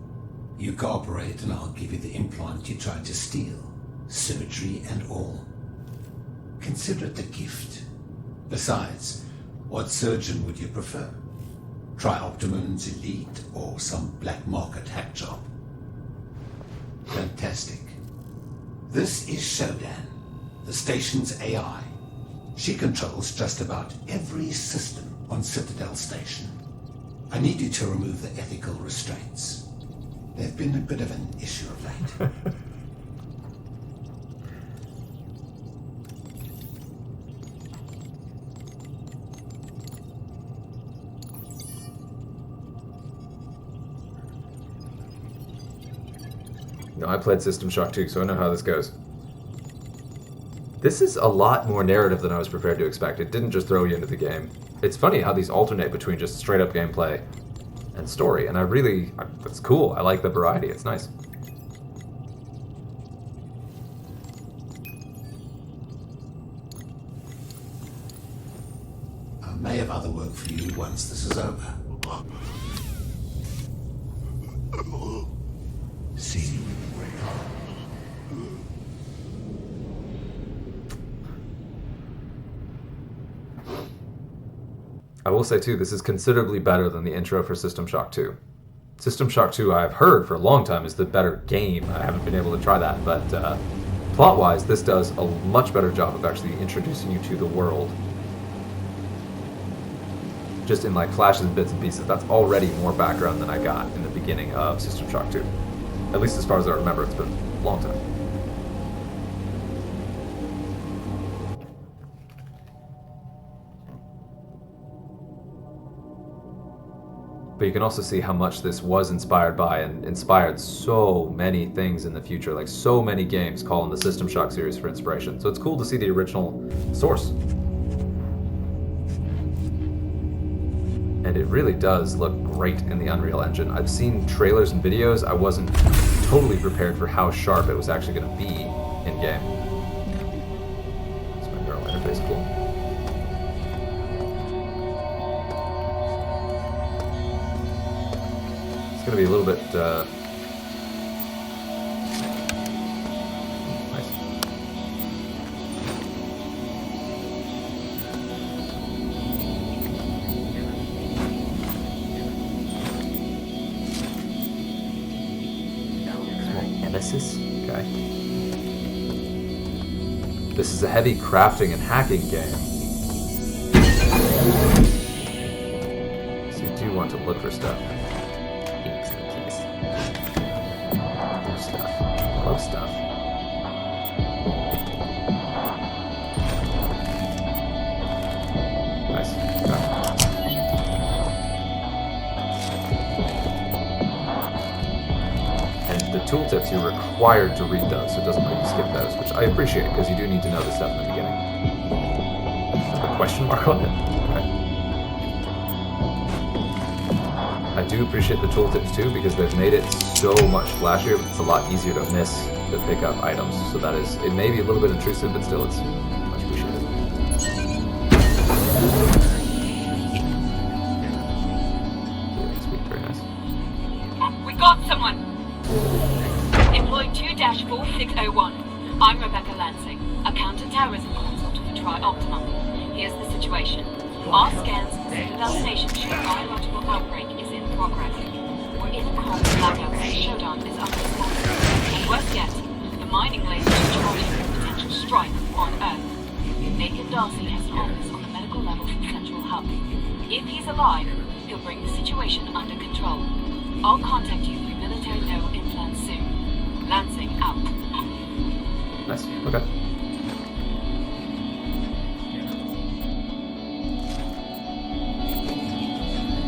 You cooperate and I'll give you the implant you tried to steal. Surgery and all. Consider it a gift. Besides, what surgeon would you prefer? Tri-Optimum's elite or some black market hack job? Fantastic. This is Shodan, the station's AI. She controls just about every system on Citadel Station. I need you to remove the ethical restraints. They've been a bit of an issue of late. No, I played System Shock 2, so I know how this goes. This is a lot more narrative than I was prepared to expect. It didn't just throw you into the game. It's funny how these alternate between just straight up gameplay and story, and that's cool. I like the variety. It's nice. I may have other work for you once this is over. See you. I will say, too, this is considerably better than the intro for System Shock 2. System Shock 2, I've heard for a long time, is the better game. I haven't been able to try that, but plot-wise, this does a much better job of actually introducing you to the world. Just in, like, flashes and bits and pieces. That's already more background than I got in the beginning of System Shock 2. At least as far as I remember, it's been a long time. But you can also see how much this was inspired by and inspired so many things in the future. Like, so many games call on the System Shock series for inspiration. So it's cool to see the original source. And it really does look great in the Unreal Engine. I've seen trailers and videos. I wasn't totally prepared for how sharp it was actually going to be in-game. It's my neural interface cool. It's going to be a little bit, nice. Nemesis? Okay. This is a heavy crafting and hacking game. So you do want to look for stuff. Excellent keys. Love stuff. Love stuff. Nice. Okay. And the tooltips, you're required to read those, so it doesn't let you skip those, which I appreciate, because you do need to know this stuff in the beginning. There's a question mark on it. Okay. I do appreciate the tooltips too, because they've made it so much flashier, but it's a lot easier to miss to pick up items. So that is, it may be a little bit intrusive, but still it's much appreciated. Yeah, sweet, very nice. We got someone! Employee 2-4601. I'm Rebecca Lansing, a counter-terrorism consultant for Triad. Here's the situation. Our scans considered our station show biological outbreak is in progress. We're in cold blackout and showdown is unresponsive. And worse yet, the mining laser is charging a potential strike on Earth. Nathan Darcy has an office on the medical level from Central Hub. If he's alive, he'll bring the situation under control. I'll contact you through military no implant soon. Lansing out. Nice. Okay.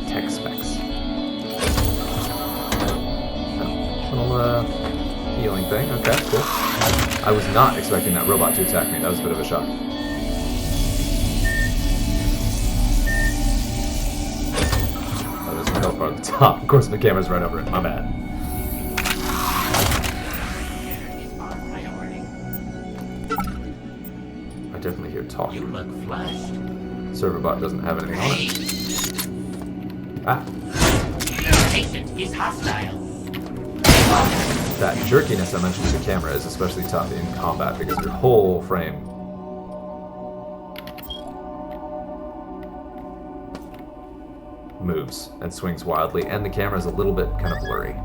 Tech specs. Little healing thing. Okay, cool. I was not expecting that robot to attack me. That was a bit of a shock. Oh, there's my health bar at the top. Of course, the camera's right over it. My bad. I definitely hear talking. Serverbot doesn't have anything on it. Ah. Is hostile. That jerkiness I mentioned with the camera is especially tough in combat because your whole frame moves and swings wildly, and the camera is a little bit kind of blurry.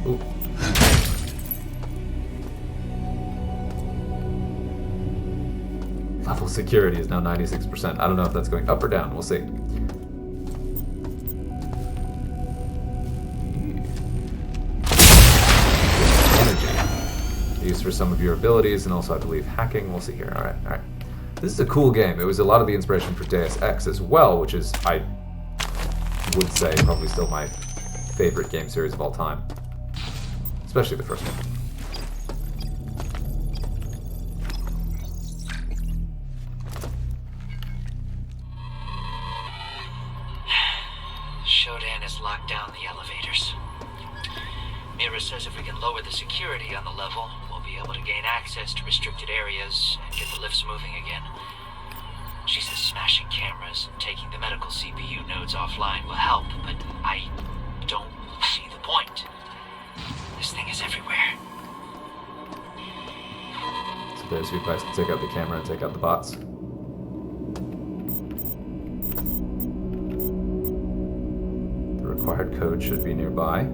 Ooh. Level security is now 96%. I don't know if that's going up or down. We'll see. Energy. Used for some of your abilities, and also I believe hacking. We'll see here. Alright, alright. This is a cool game. It was a lot of the inspiration for Deus Ex as well, which is, I would say, probably still my favorite game series of all time. Especially the first one. Shodan has locked down the elevators. Mira says if we can lower the security on the level, we'll be able to gain access to restricted areas and get the lifts moving again. She says smashing cameras and taking the medical CPU nodes offline will help, but I don't see the point. This thing is everywhere. So there's your advice to take out the camera and take out the bots. Required code should be nearby.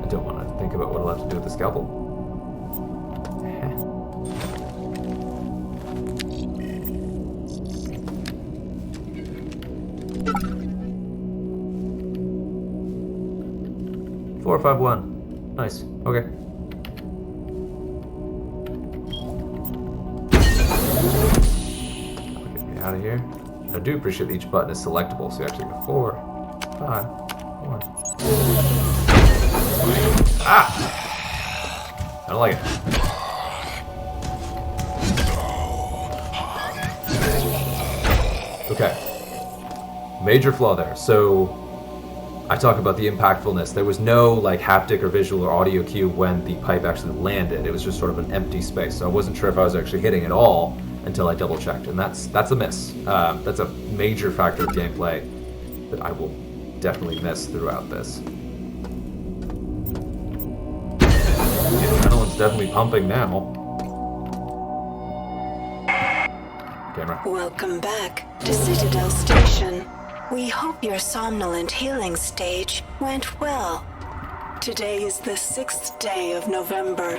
Don't want to think about what I'll have to do with the scalpel. 451. Nice. Okay. Get me out of here. I do appreciate that each button is selectable, so you actually go 4, 5, 1. Ah! I don't like it. Okay. major flaw there. So I talk about the impactfulness. There was no like haptic or visual or audio cue when the pipe actually landed. It was just sort of an empty space. So I wasn't sure if I was actually hitting at all until I double checked, and that's a miss. That's a major factor of gameplay that I will definitely miss throughout this. The adrenaline's definitely pumping now. Camera. Welcome back to Citadel Station. We hope your somnolent healing stage went well. Today is the 6th day of November,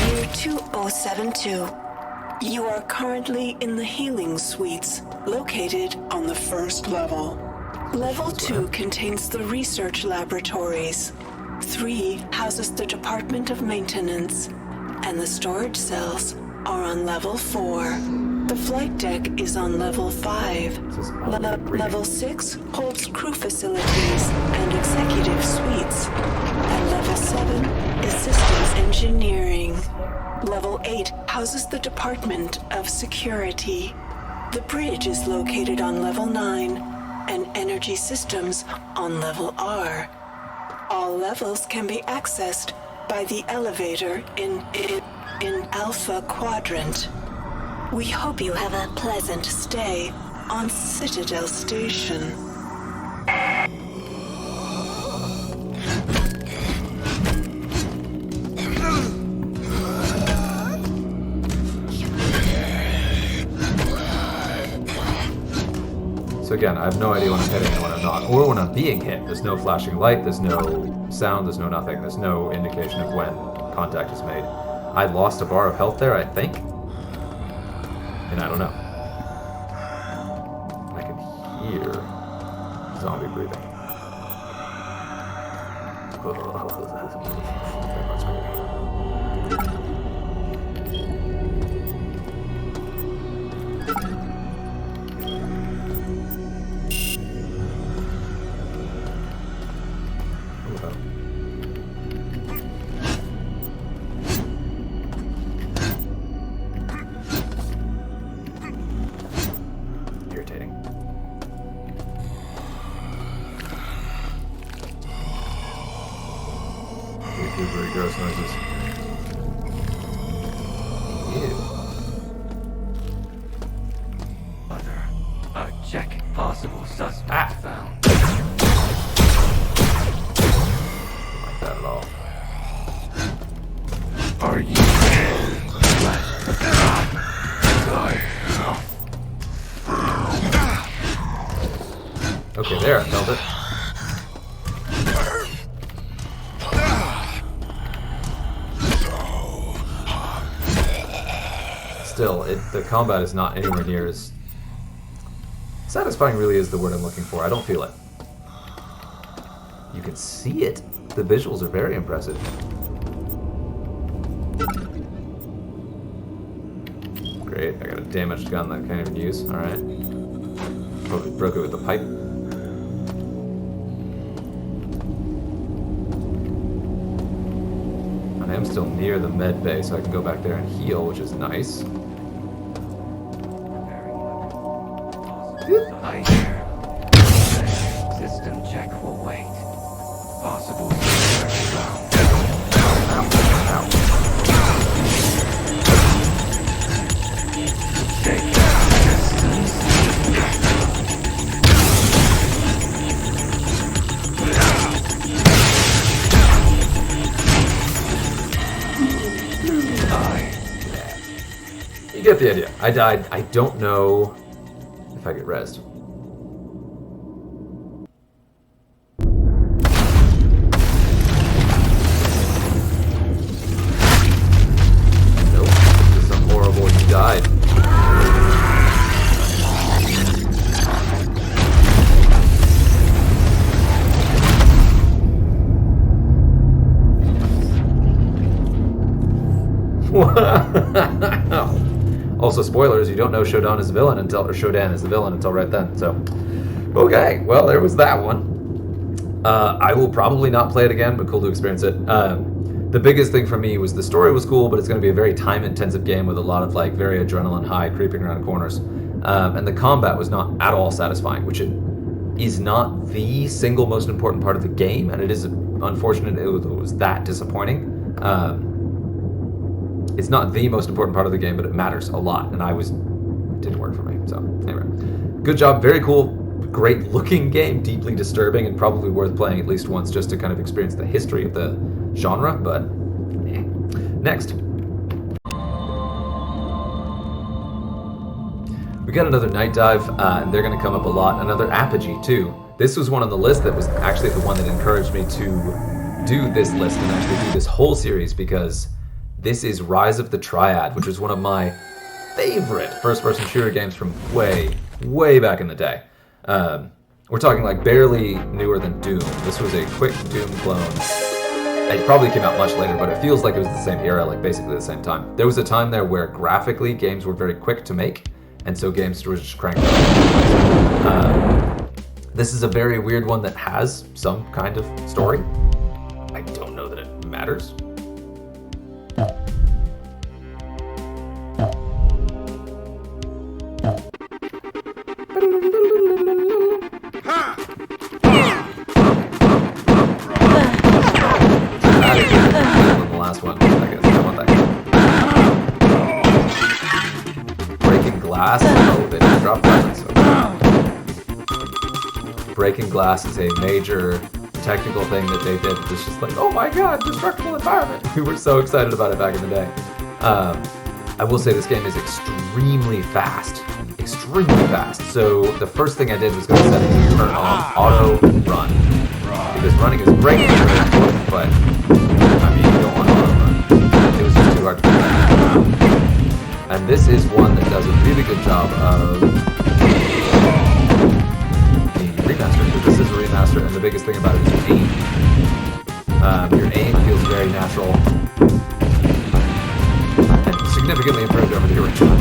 year 2072. You are currently in the healing suites, located on the 1st level. Level 2 contains the research laboratories. 3 houses the Department of Maintenance, and the storage cells are on level 4. The flight deck is on level 5. Level 6 holds crew facilities and executive suites. And level 7 is systems engineering. Level 8 houses the Department of Security. The bridge is located on level 9, and energy systems on level R. All levels can be accessed by the elevator in Alpha Quadrant. We hope you have a pleasant stay on Citadel Station. So again, I have no idea when I'm hitting and when I'm not, or when I'm being hit. There's no flashing light, there's no sound, there's no nothing, there's no indication of when contact is made. I lost a bar of health there, I think. And I don't know. I can hear zombie breathing. That's cool. Very gross noises. Ew. A check possible suspect found. Don't like that at all. Are you okay, there, I felt it. Still, the combat is not anywhere near as satisfying, really, is the word I'm looking for. I don't feel it. You can see it. The visuals are very impressive. Great, I got a damaged gun that I can't even use. Alright. Probably broke it with the pipe. I am still near the med bay, so I can go back there and heal, which is nice. I hear. System check will wait. Possible take distance. You get the idea. I died. I don't know if I get rezzed. Nope. This is some horrible. You died. Wow. Also, spoilers, you don't know Shodan is the villain until right then, so. Okay, well, there was that one. I will probably not play it again, but cool to experience it. The biggest thing for me was the story was cool, but it's going to be a very time-intensive game with a lot of, like, very adrenaline high creeping around corners. And the combat was not at all satisfying, which it is not the single most important part of the game, and it is unfortunate it was that disappointing. It's not the most important part of the game, but it matters a lot, and it didn't work for me. So anyway, good job, very cool, great looking game, deeply disturbing, and probably worth playing at least once just to kind of experience the history of the genre, but eh. Next. We got another Night Dive, and they're going to come up a lot. Another Apogee, too. This was one on the list that was actually the one that encouraged me to do this list and actually do this whole series, because this is Rise of the Triad, which is one of my favorite first-person shooter games from way, way back in the day. We're talking like barely newer than Doom. This was a quick Doom clone. It probably came out much later, but it feels like it was the same era, like basically the same time. There was a time there where graphically games were very quick to make, and so games were just cranked up. This is a very weird one that has some kind of story. I don't know that it matters. The last one, I guess. I want that. Breaking glass. Oh, they didn't drop weapons. Okay. Breaking glass is a major technical thing that they did. It's just like, oh my god, destructible environment. We were so excited about it back in the day. I will say this game is extremely fast. Extremely fast. So the first thing I did was go to settings and turn on auto run. Because running is great, but I mean, you don't want auto run. It was just too hard to do that. And this is one that does a really good job of the remaster. Because this is a remaster, and the biggest thing about it is your aim. Your aim feels very natural and significantly improved over the original.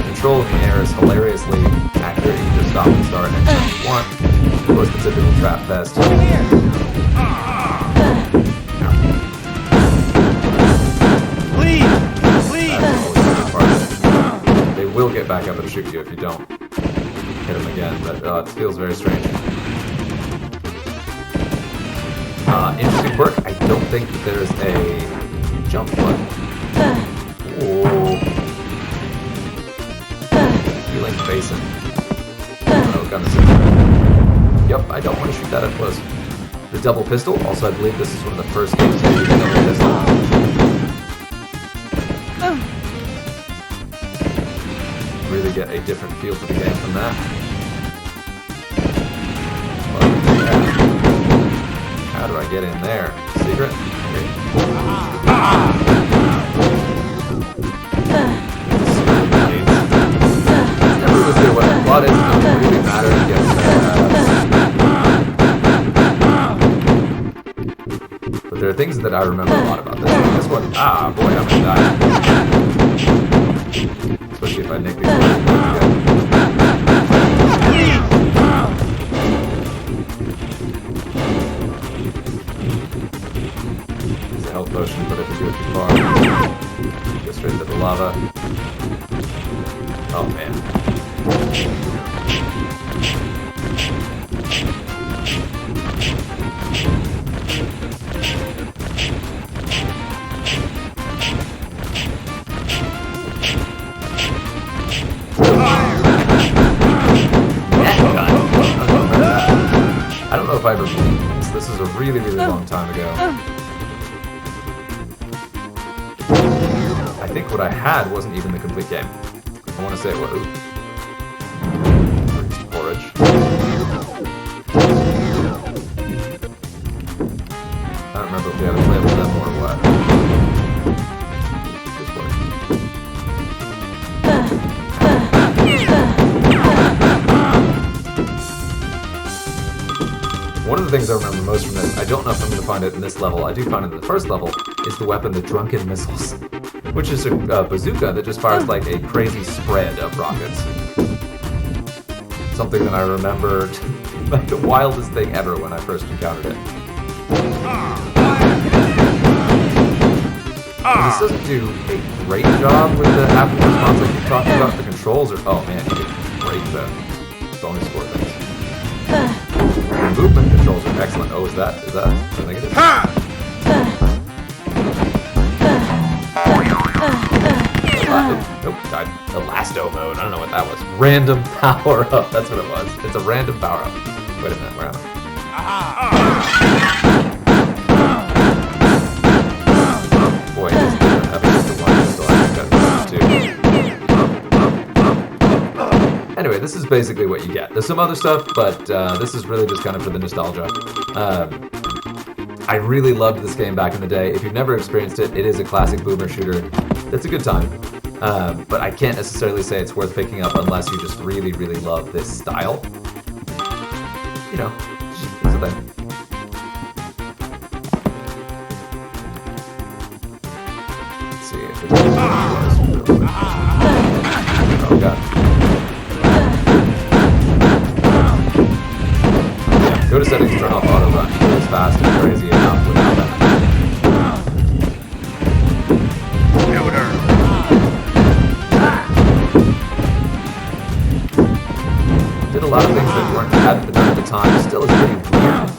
Control in the air is hilariously accurate. You can just stop and start anytime you want. Of course, the typical trap fest. They will get back up and shoot you if you don't hit them again, but it feels very strange. Interesting quirk. I don't think that there's a jump button. Oh. Healing basin. Oh, gun assist. Yep, I don't want to shoot that up close. The double pistol. Also, I believe this is one of the first games that used the double pistol. Really get a different feel to the game from that. How do I get in there? Secret? Never was there what the plot is, it doesn't really matter against but there are things that I remember a lot about this one. Ah, boy, I'm gonna die. Especially if I nick these ones. It's a health potion, but if you do it too far, go straight into the lava. Oh man. I don't know if I ever played this. This is a really, really long time ago. I think what I had wasn't even the complete game. I want to say it was. Porridge. I don't remember if we had to play with them or what. One of the things I remember most from this, I don't know if I'm going to find it in this level, I do find it in the first level, is the weapon, the Drunken Missiles, which is a bazooka that just fires like a crazy spread of rockets. Something that I remember like the wildest thing ever when I first encountered it. This doesn't do a great job with the haptic response like you're talking about. The controls are, oh man, you can break the bonus score things. The movement controls are excellent. Oh, is that? I think it is. Nope, died. Elasto mode. I don't know what that was. Random power up. That's what it was. It's a random power up. Wait a minute, where am I? Boy, this is having just the one pistol. I think that's two. Anyway, this is basically what you get. There's some other stuff, but this is really just kind of for the nostalgia. I really loved this game back in the day. If you've never experienced it, it is a classic boomer shooter. It's a good time. But I can't necessarily say it's worth picking up unless you just really, really love this style. You know, it's a thing. Let's see if it's oh god. Yeah, go to settings, turn off auto run. It's fast and crazy enough without that. Did a lot of things that weren't hadn't been done at the time. Still is pretty weird.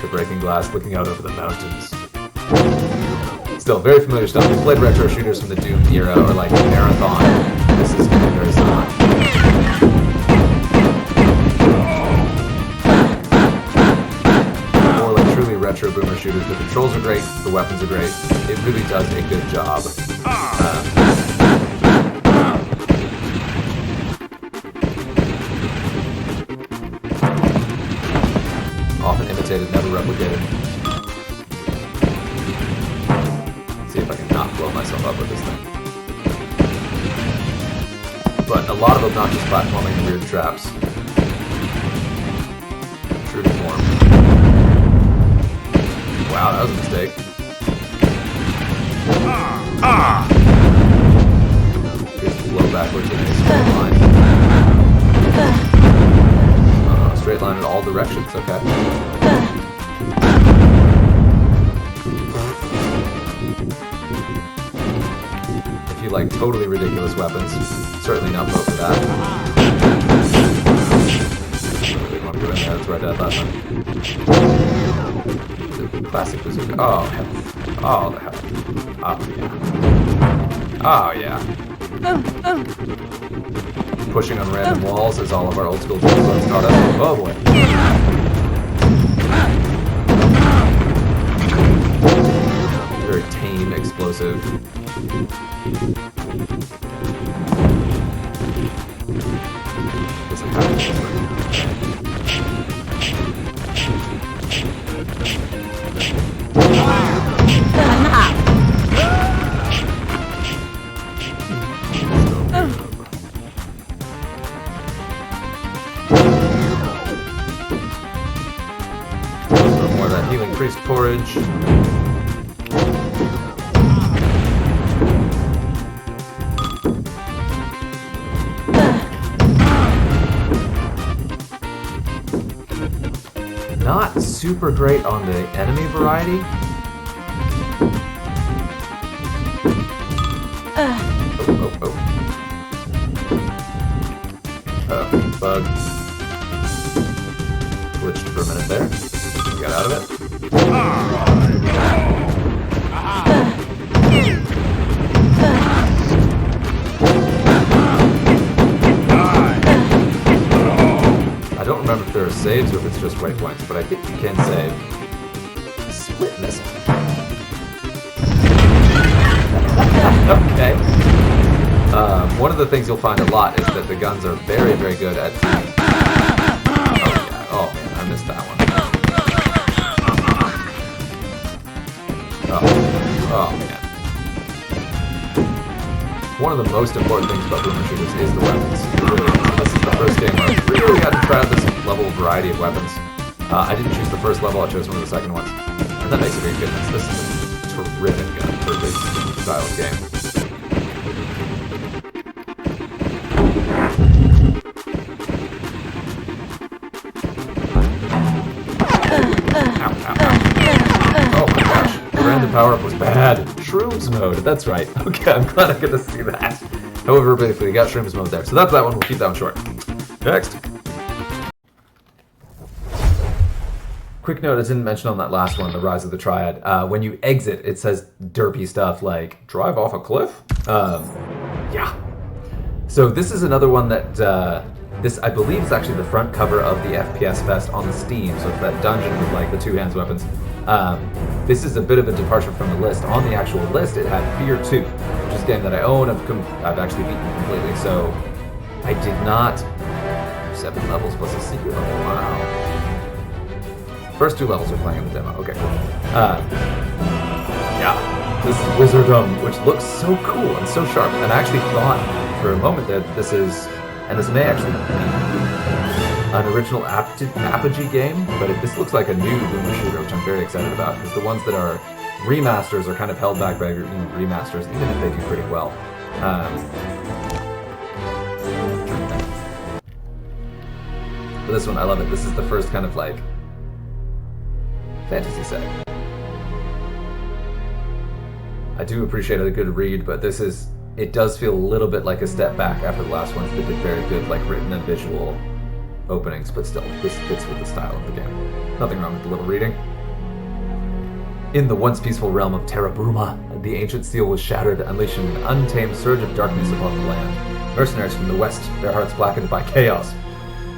The breaking glass, looking out over the mountains. Still very familiar stuff. We played retro shooters from the Doom era, or like Marathon. This is very similar. More like truly retro boomer shooters. The controls are great. The weapons are great. It really does a good job. Often imitated, never replicated. Let's see if I can not blow myself up with this thing. But a lot of obnoxious platforming and weird traps. True to form. Wow, that was a mistake. Here's the blow backwards in a straight line. Straight line in all directions, okay. If you like totally ridiculous weapons, certainly not vote for that. Really want to go in there, that's where I died last time. Classic Wizordum. Oh, hell. Oh, the hell. Oh, yeah. Oh, yeah. Pushing on random walls as all of our old school games taught us. Oh boy. Very tame, explosive. Doesn't have this one. More of that healing priest porridge. Not super great on the enemy variety. Bug. Glitched for a minute there. Got out of it. I don't remember if there are saves or if it's just waypoints, but I think you can save. Split missile. Okay. One of the things you'll find a lot is that the guns are very, very good at... Oh man, I missed that one. Oh man. One of the most important things about boomer shooters is the weapons. Really, this is the first game where I really got to try out this level of variety of weapons. I didn't choose the first level, I chose one of the second ones. And that makes a big difference. This is a terrific gun for this style of game. Ow, ow, ow. random power-up was bad. Shrooms mode, that's right. Okay, I'm glad I get to see that. However, basically, we got Shrooms mode there. So that's that one, we'll keep that one short. Next. Quick note I didn't mention on that last one, the Rise of the Triad. When you exit, it says derpy stuff like, drive off a cliff? Yeah. So this is another one that, this I believe is actually the front cover of the FPS Fest on the Steam, so it's that dungeon with like the two-hands weapons. This is a bit of a departure from the list. On the actual list, it had Fear 2, which is a game that I own, I've actually beaten completely, so I did not... 7 levels plus a secret level, wow. First 2 levels are playing in the demo. Okay, cool. Yeah, this is Wizordum, which looks so cool and so sharp. And I actually thought for a moment that this is, and this may actually be an original Apogee game, but this looks like a new boomer shooter, which I'm very excited about, because the ones that are remasters are kind of held back by remasters, even if they do pretty well. But this one, I love it. This is the first kind of like fantasy setting. I do appreciate a good read, but this is, it does feel a little bit like a step back after the last ones that did very good, like written and visual openings, but still, this fits with the style of the game. Nothing wrong with the little reading. In the once peaceful realm of Terra Bruma, the ancient seal was shattered, unleashing an untamed surge of darkness upon the land. Mercenaries from the west, their hearts blackened by chaos,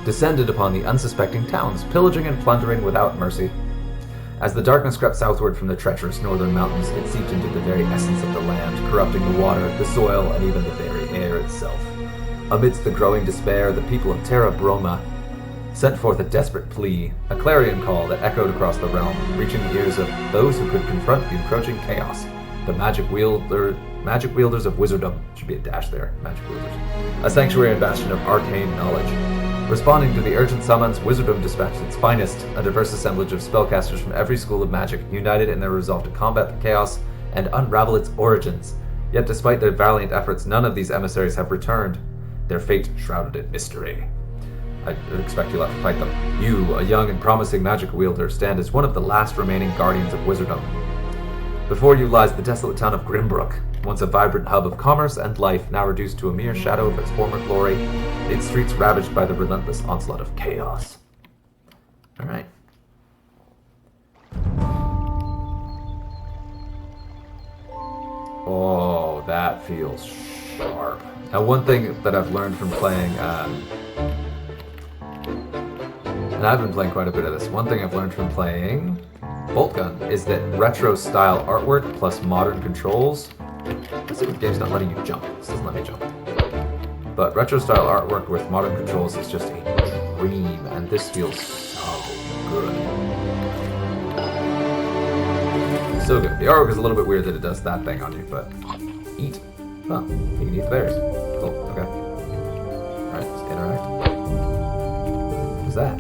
descended upon the unsuspecting towns, pillaging and plundering without mercy. As the darkness crept southward from the treacherous northern mountains, it seeped into the very essence of the land, corrupting the water, the soil, and even the very air itself. Amidst the growing despair, the people of Terra Broma sent forth a desperate plea, a clarion call that echoed across the realm, reaching the ears of those who could confront the encroaching chaos. The magic wielders of Wizordum, should be a dash there, magic wielders, a sanctuary and bastion of arcane knowledge. Responding to the urgent summons, Wizordum dispatched its finest, a diverse assemblage of spellcasters from every school of magic, united in their resolve to combat the chaos and unravel its origins. Yet despite their valiant efforts, none of these emissaries have returned, their fate shrouded in mystery. I expect you'll have to fight them. You, a young and promising magic wielder, stand as one of the last remaining guardians of Wizordum. Before you lies the desolate town of Grimbrook, once a vibrant hub of commerce and life, now reduced to a mere shadow of its former glory, its streets ravaged by the relentless onslaught of chaos. Alright. Oh, that feels sharp. Now, one thing that I've learned from playing, and I've been playing quite a bit of this, one thing I've learned from playing Boltgun is that retro-style artwork plus modern controls. Let's see if the game's not letting you jump. This doesn't let me jump. But retro-style artwork with modern controls is just a dream, and this feels so good. So good. The artwork is a little bit weird that it does that thing on you, but eat. Oh, you can eat the berries. Cool, okay. Alright, let's interact. What's that?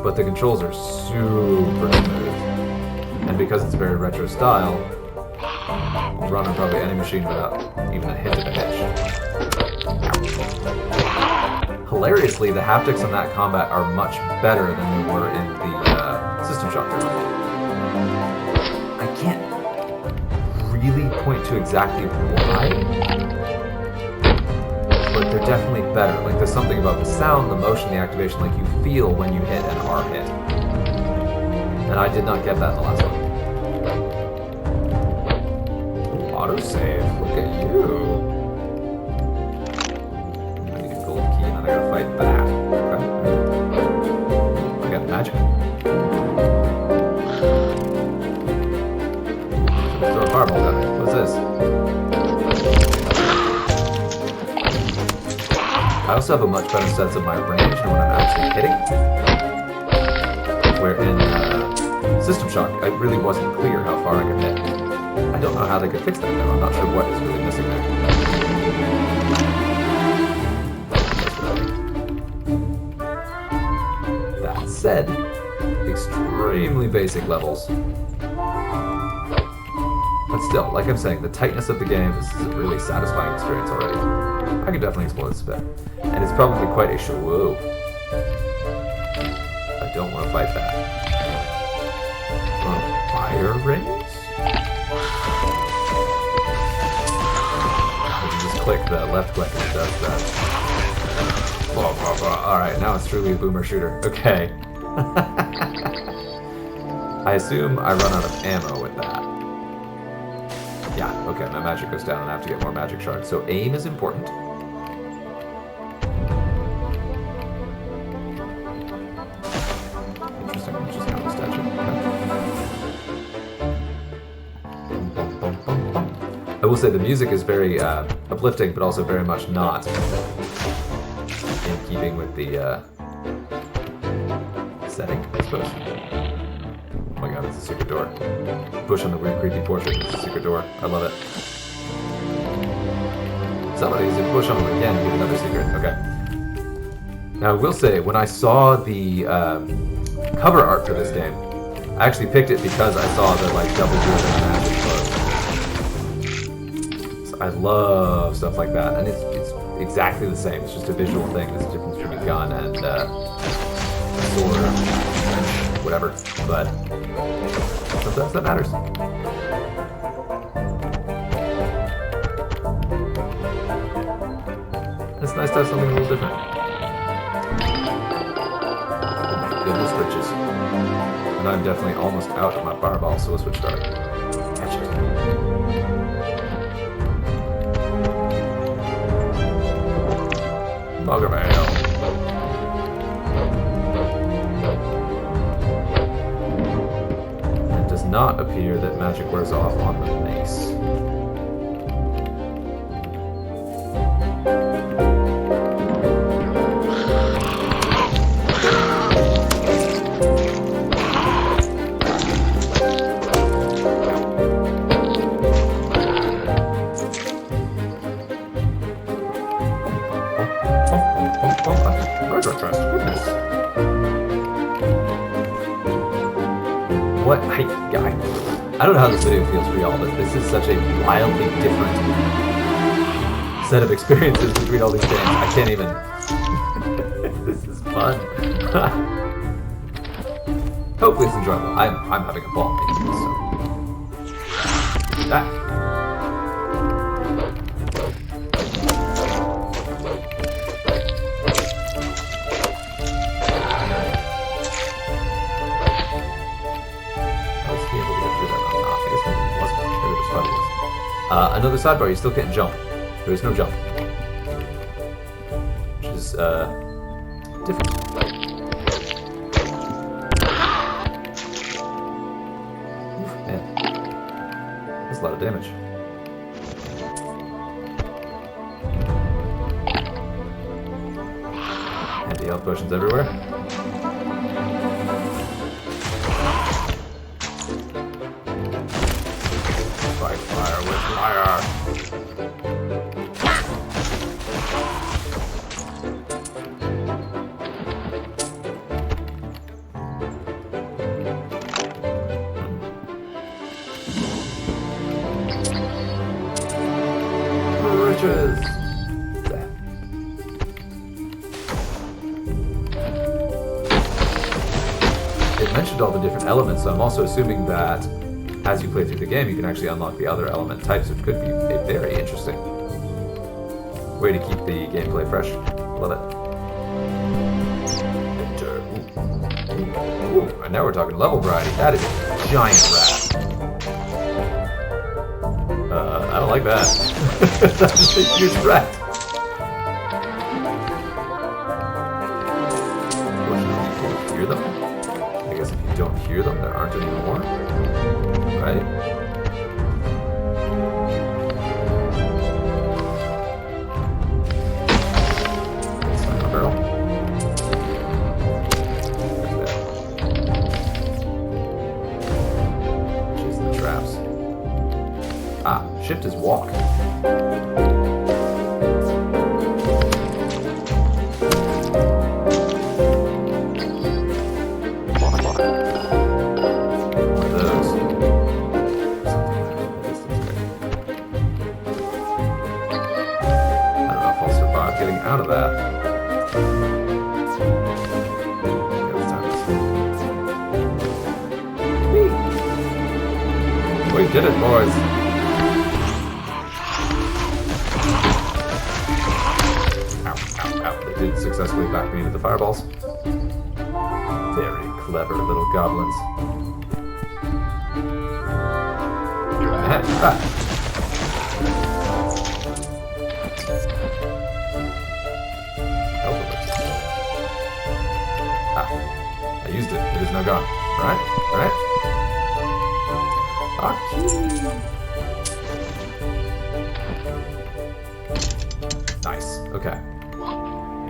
But the controls are super smooth. And because it's very retro style, run on probably any machine without even a hint of a hitch. Hilariously, the haptics on that combat are much better than they were in the System Shock demo. I can't really point to exactly why, but they're definitely better. Like, there's something about the sound, the motion, the activation, like you feel when you hit an R hit. And I did not get that in the last one. Ooh, autosave, look at you. I need a gold key and then I gotta fight that. Okay. I got magic. Throw a fireball at me. What's this? I also have a much better sense of my range and when I'm actually hitting. Where in System Shock, it really wasn't clear how far I could hit. I don't know how they could fix that though. I'm not sure what is really missing there. That said, extremely basic levels. But still, like I'm saying, the tightness of the game, this is a really satisfying experience already. I could definitely explore this a bit. And it's probably quite a show. Whoa. I don't want to fight that. Fire rings? You just click the left click and it does that. Blah, blah, blah. Alright, now it's truly a boomer shooter. Okay. I assume I run out of ammo with that. Yeah, okay, my magic goes down and I have to get more magic shards. So aim is important. Interesting, I'm just kind of a statue. Okay. I will say the music is very uplifting, but also very much not in keeping with the setting, I suppose. Oh my god, it's a secret door. Push on the weird creepy portrait, it's a secret door. I love it. Somebody's in push on them again to get another secret. Okay. Now I will say, when I saw the cover art for this game, I actually picked it because I saw the like double driven magic clothes. So I love stuff like that, and it's exactly the same. It's just a visual thing. There's a difference between a gun and sword or whatever, but sometimes that matters. It's nice to have something a little different. Oh my goodness gracious. And I'm definitely almost out of my fireball, so let's switch start. Catch it. Buggermail. It does not appear that magic wears off on the mace. What? I don't know how this video feels for y'all, but this is such a wildly different set of experiences between all these games. I can't even... This is fun. Hopefully it's enjoyable. I'm having a ball making this, so... That. Another sidebar, you still can't jump. There is no jump. Which is, different. Oof, man. That's a lot of damage. Anti-health potions everywhere. Fight fire with fire! Riches! It mentioned all the different elements, so I'm also assuming that as you play through the game, you can actually unlock the other element types, which could be a very interesting way to keep the gameplay fresh. Love it. Enter. Ooh. Ooh. And now we're talking level variety. That is a giant rat. I don't like that. That's a huge rat. Can you hear them? I guess if you don't hear them, there aren't any more. Right? Slam the barrel. Chasing the traps. Ah, shift is walk. Out of that. Get it, boys. Ow, ow, ow. They did successfully back me into the fireballs. Very clever little goblins. I used it. It is now gone. Alright, alright. Nice. Okay.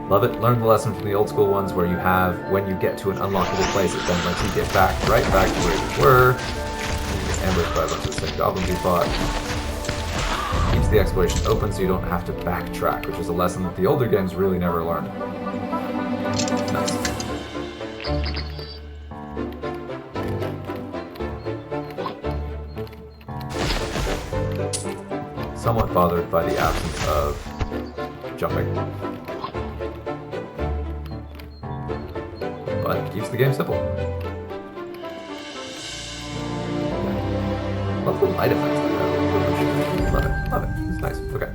Love it. Learn the lesson from the old school ones where you have, when you get to an unlockable place, it then lets you get back, right back to where you were. You get ambushed by a bunch of the same goblins you fought. Keeps the exploration open so you don't have to backtrack, which is a lesson that the older games really never learned. Nice. Somewhat bothered by the absence of jumping. But it keeps the game simple. Love the light effects like that. Love it, love it. It's nice. Okay.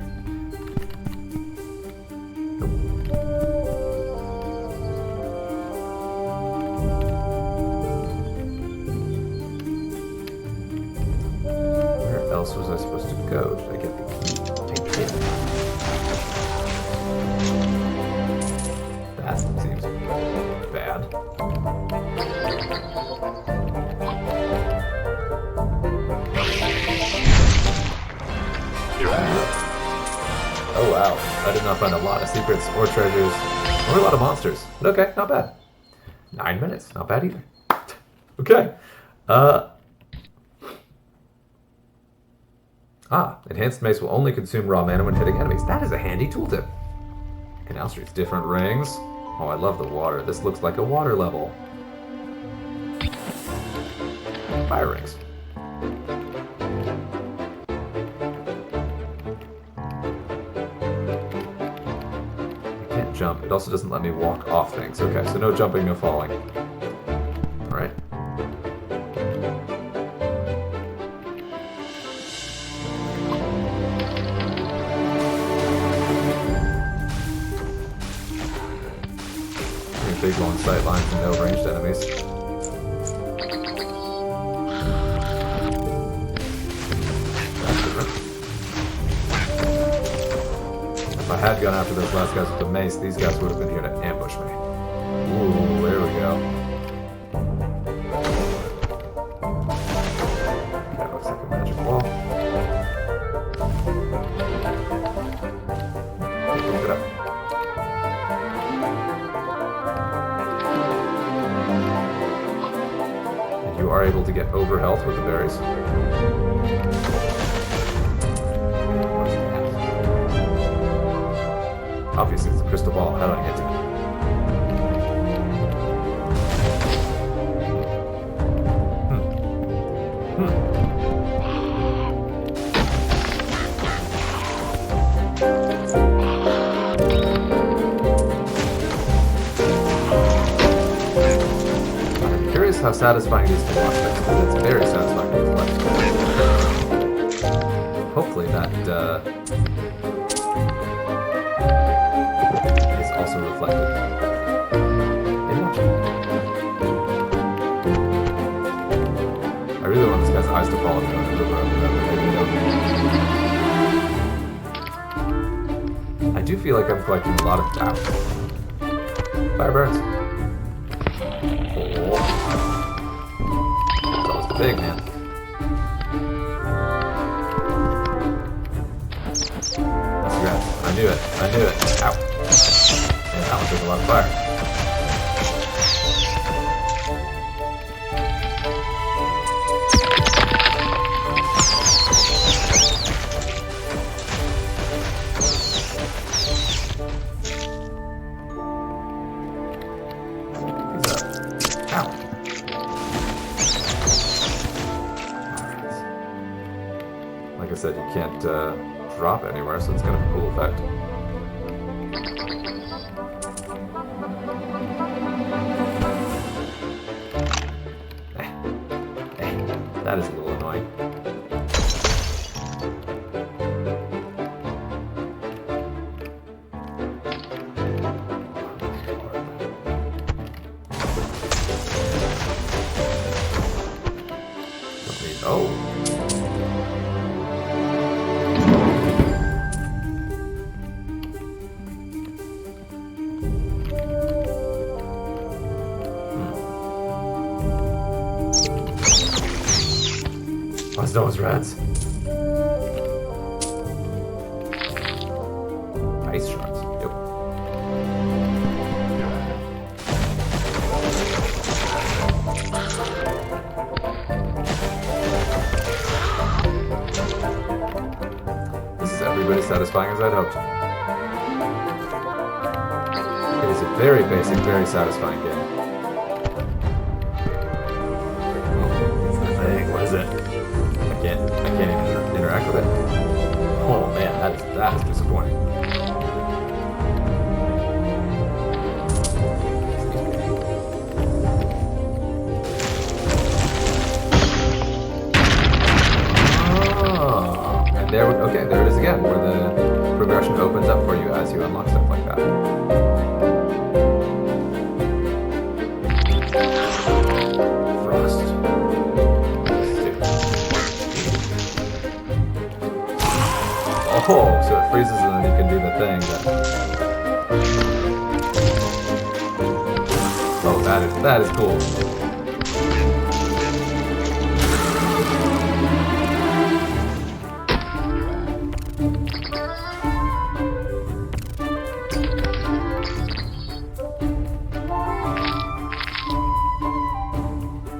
Where else was I supposed to go? Did I get the key? I did. That seems bad. Oh wow, I did not find a lot of secrets or treasures or a lot of monsters. But okay, not bad. 9 minutes, not bad either. Okay. Enhanced mace will only consume raw mana when hitting enemies. That is a handy tooltip. Canal Street's different rings. Oh, I love the water. This looks like a water level. Fire rings. I can't jump. It also doesn't let me walk off things. Okay, so no jumping, no falling. Alright. Big long sight lines and no ranged enemies. If I had gone after those last guys with the mace, these guys would have been here to ambush me. Ooh, there we go. That looks like a magic wall. Okay, look it up. You are able to get over health with the berries. What is that? Obviously, it's a crystal ball. How do I get to it? How satisfying it is to watch this, because it's very satisfying to watch. Hopefully that is also reflected in watching. I really want this guy's eyes to fall if you don't move around. I do feel like I'm collecting a lot of fire burns. Big man. Congrats. I knew it. I knew it. Ow. And that one took a lot of fire. Like I said, you can't drop anywhere, so it's kind of a cool effect. That is a little annoying. That's those rats. Ice sharks. Yep. This is every bit as satisfying as I'd hoped. It is a very basic, very satisfying game. What is it? I can't even interact with it. Oh man, that is disappointing. Oh, and there it is again, where the progression opens up for you as you unlock stuff like that. Oh, so it freezes and then you can do the thing that... Oh, that is cool.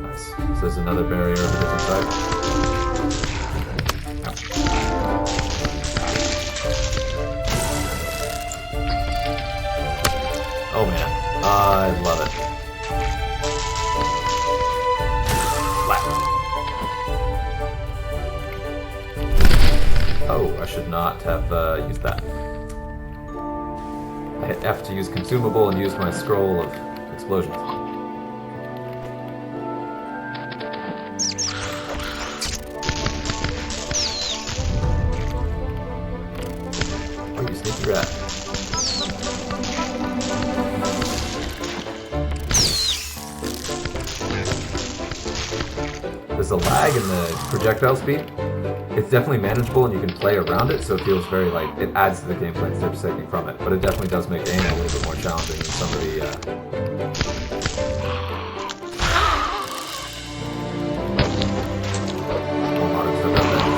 Nice. So there's another barrier of a different type. Oh man, I love it. Flat. Oh, I should not have used that. I hit F to use consumable and use my scroll of explosions. Oh, you sneaky rat. There's a lag in the projectile speed. It's definitely manageable and you can play around it, so it feels very like it adds to the gameplay instead of taking from it. But it definitely does make aiming a little bit more challenging than some of the more modern stuff out there.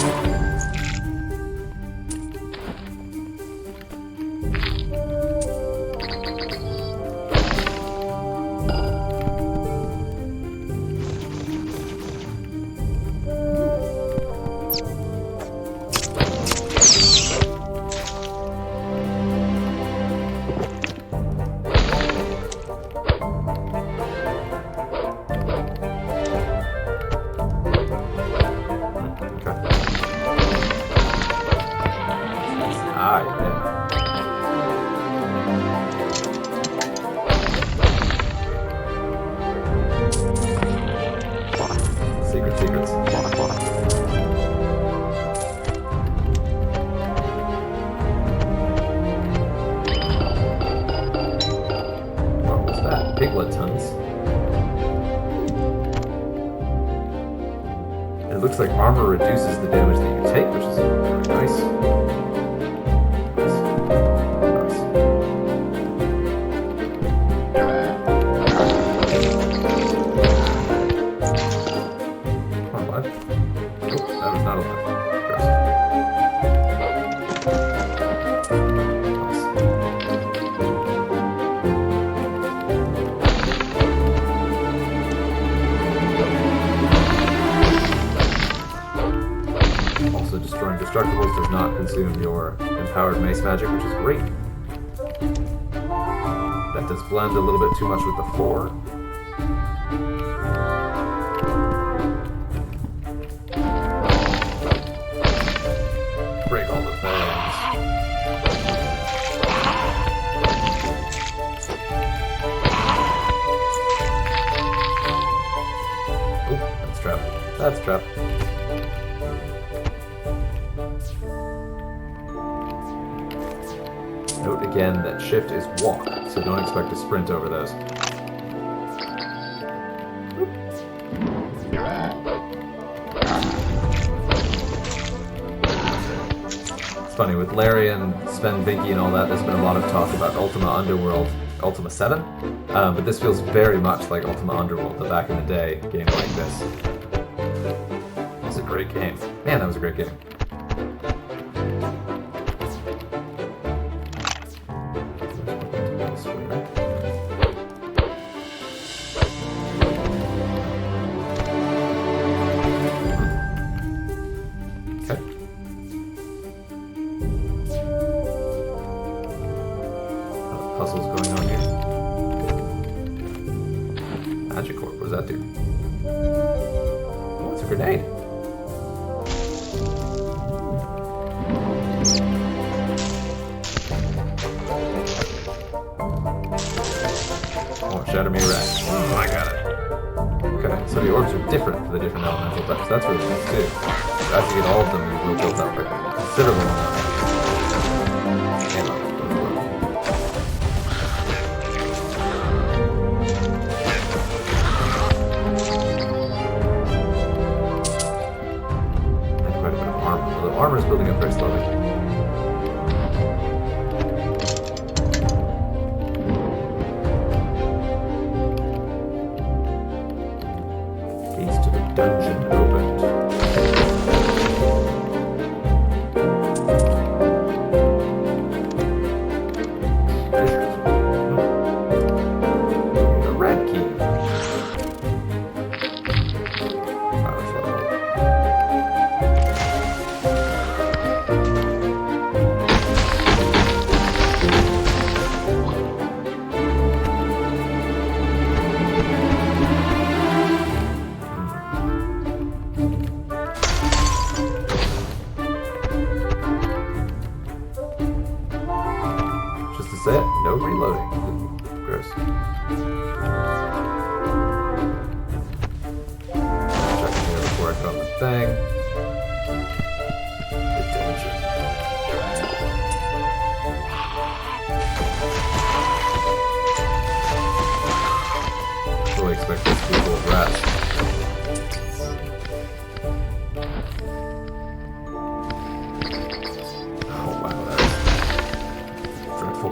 Secrets. What was that? Piglet tons. It looks like armor reduces the damage that you take, which is very nice. Destroying destructibles does not consume your empowered mace magic, which is great. That does blend a little bit too much with the 4. Break all the things. Oh, that's trapped. That's trapped. Note again that shift is walk, so don't expect to sprint over those. It's funny, with Larry and Sven Vicky and all that, there's been a lot of talk about Ultima Underworld, Ultima 7, but this feels very much like Ultima Underworld, the back in the day game like this. That's a great game. Man, that was a great game. Puzzles going on here. Magic Orb, what does that do? Oh, it's a grenade. Oh, Shatter Me Rat. Oh, I got it. Okay, so the orbs are different for the different elemental types. That's really nice too. So as you get all of them, you will build up a considerable amount. Armor is building up very slowly. Gates to the dungeon opened. The red key. Set, no reloading. Gross. Checking here before I put on the thing. The dungeon. Fully expect this to be full of rats.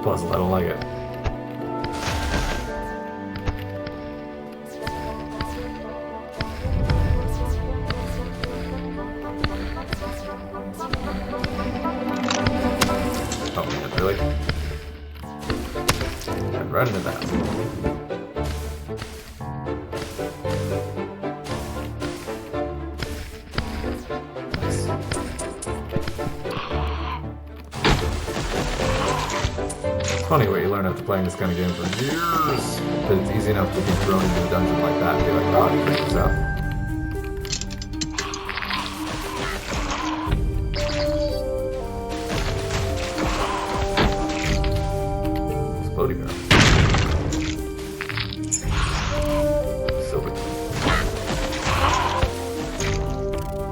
Puzzle, I don't like it. Oh man, really? I'm right into that. Funny what you learn after playing this kind of game for years. But it's easy enough to be thrown into a dungeon like that and be like, oh, I can figure this out. Exploding girl. Silver.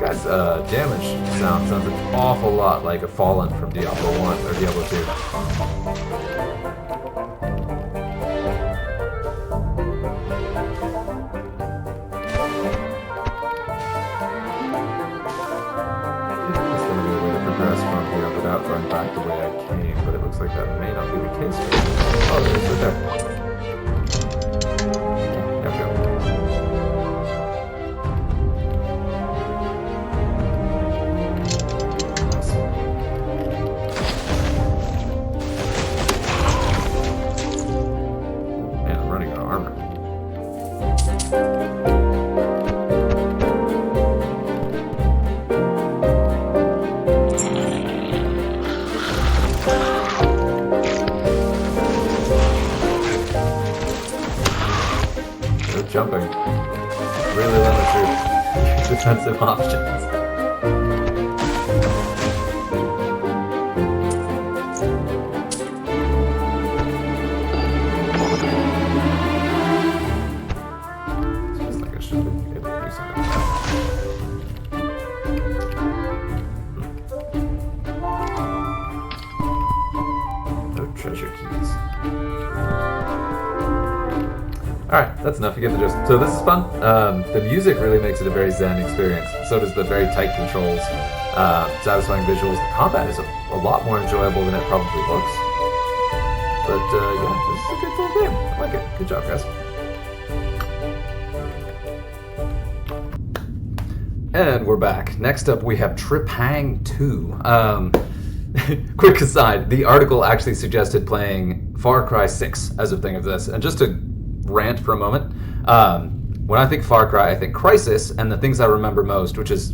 Guys, damage sounds an awful lot like a Fallen from Diablo 1 or Diablo 2. Going back the way I came, but it looks like that may not be the case. Oh, there it is right there. There we go. Man, I'm running out of armor. Jumping really limits your defensive options. Seems like I should be able to do something like that. No treasure keys. Alright, that's enough. You get the gist. So this is fun. The music really makes it a very zen experience. So does the very tight controls, satisfying visuals. The combat is a lot more enjoyable than it probably looks. But yeah, this is a good full game. I like it. Good job, guys. And we're back. Next up, we have Tripang 2. Quick aside, the article actually suggested playing Far Cry 6 as a thing of this. And just to rant for a moment, when I think Far Cry, I think Crisis, and the things I remember most, which is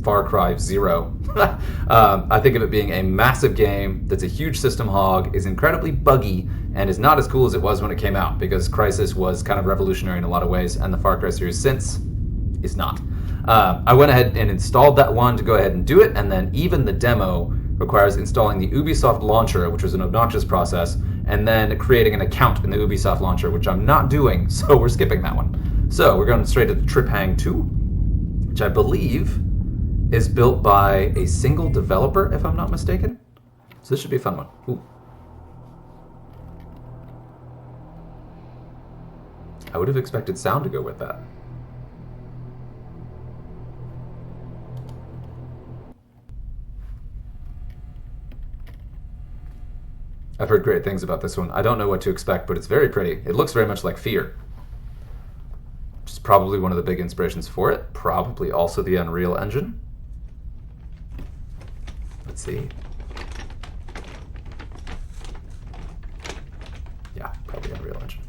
Far Cry 0. I think of it being a massive game that's a huge system hog, is incredibly buggy, and is not as cool as it was when it came out, because Crisis was kind of revolutionary in a lot of ways, and the Far Cry series since is not. I went ahead and installed that one to go ahead and do it, and then even the demo requires installing the Ubisoft launcher, which was an obnoxious process, and then creating an account in the Ubisoft launcher, which I'm not doing, so we're skipping that one. So we're going straight to the Tripang 2, which I believe is built by a single developer, if I'm not mistaken. So this should be a fun one. Ooh. I would have expected sound to go with that. I've heard great things about this one. I don't know what to expect, but it's very pretty. It looks very much like Fear, which is probably one of the big inspirations for it. Probably also the Unreal Engine. Let's see. Yeah, probably Unreal Engine.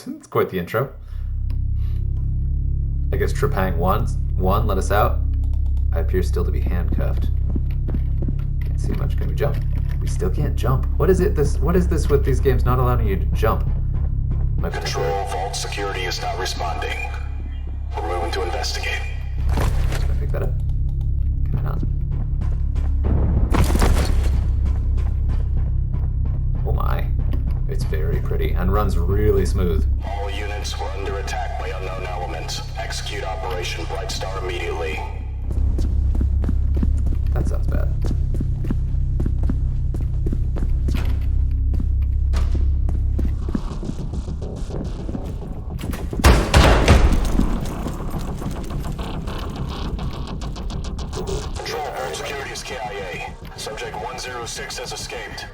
It's quite the intro. I guess Tripang 1 let us out. I appear still to be handcuffed. Can't see much. Can we jump? We still can't jump. What is it? What is this with these games not allowing you to jump? Control, Vault security is not responding. We're moving to investigate. Can I pick that up? Can I not? Oh my. It's very pretty and runs really smooth. All units were under attack by unknown elements. Execute Operation Bright Star immediately. That sounds bad. Control, Vault security is KIA. Subject 106 has escaped.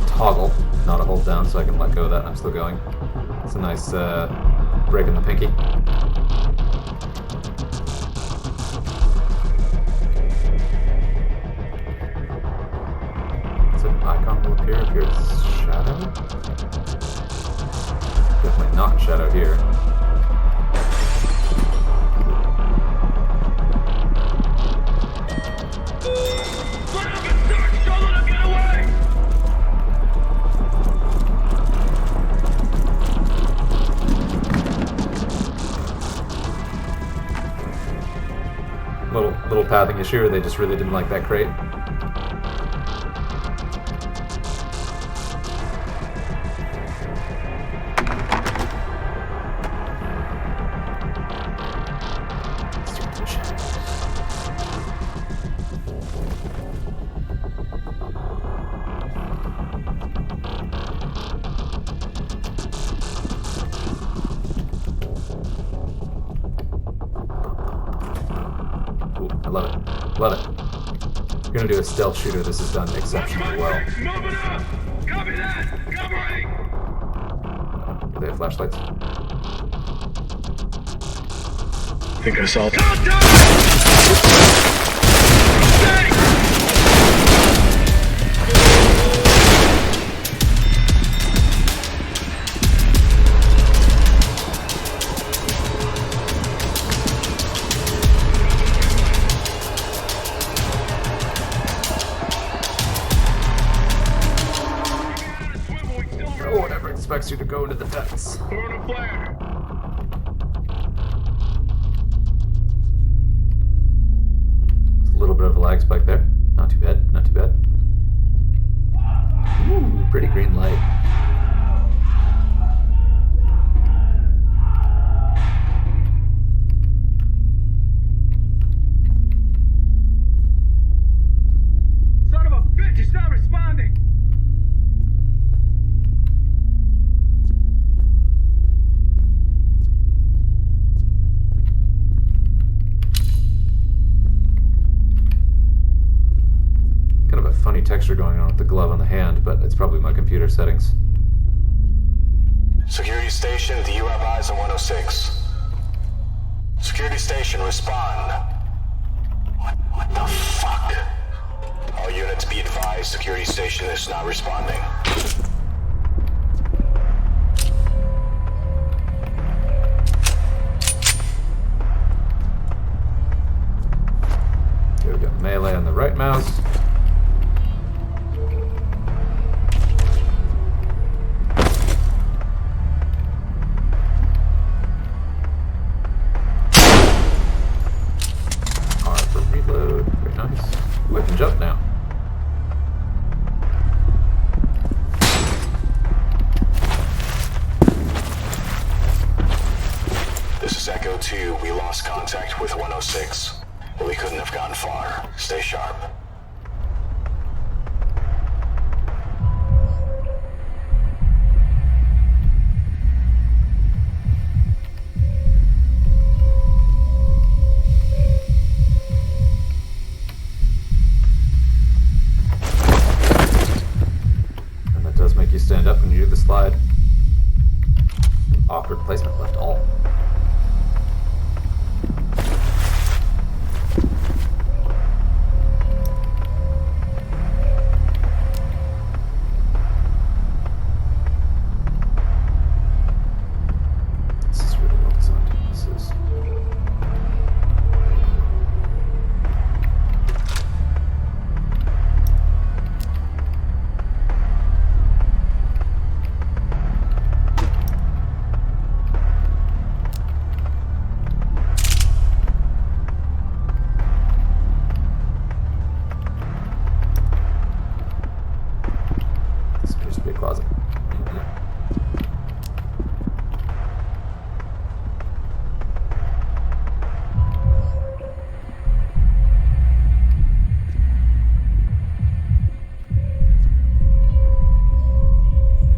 Toggle, not a hold down, so I can let go of that and I'm still going. It's a nice break in the pinky. Is an icon will appear if you're in shadow? Definitely not in shadow here. Little pathing issue, or they just really didn't like that crate. I love it. Love it. If you're gonna do a stealth shooter, this is done exceptionally well. Copy that! Covering! Do they have flashlights? Think I saw No one ever expects you to go into the depths. Throwing a flare. It's a little bit of a lag spike there. Not too bad, not too bad. Ooh, pretty green light. Son of a bitch, he's not responding. Kind of a funny texture going on with the glove on the hand, but it's probably my computer settings. Security station, do you have eyes on 106? Security station, respond. What the fuck? All units be advised, security station is not responding. Here we go, melee on the right mouse. Jump now. This is Echo 2. We lost contact with 106. We couldn't have gone far. Stay sharp. Stand up when you do the slide. Awkward placement left all. This is really well designed. This is. Closet.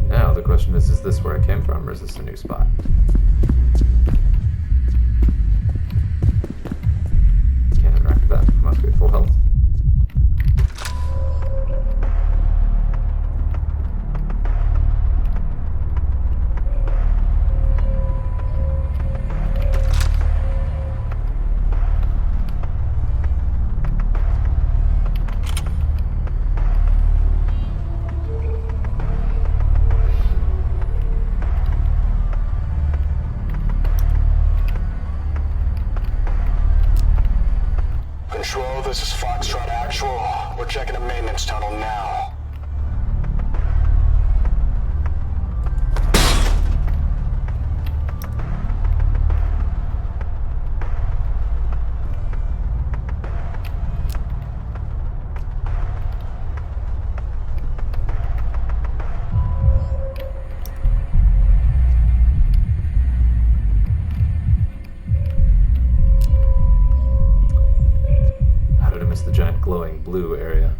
Now the question is this where I came from, or is this a new spot? Can't interact with that. I must be at full health. Control, this is Foxtrot Actual. We're checking a maintenance tunnel now. The giant glowing blue area.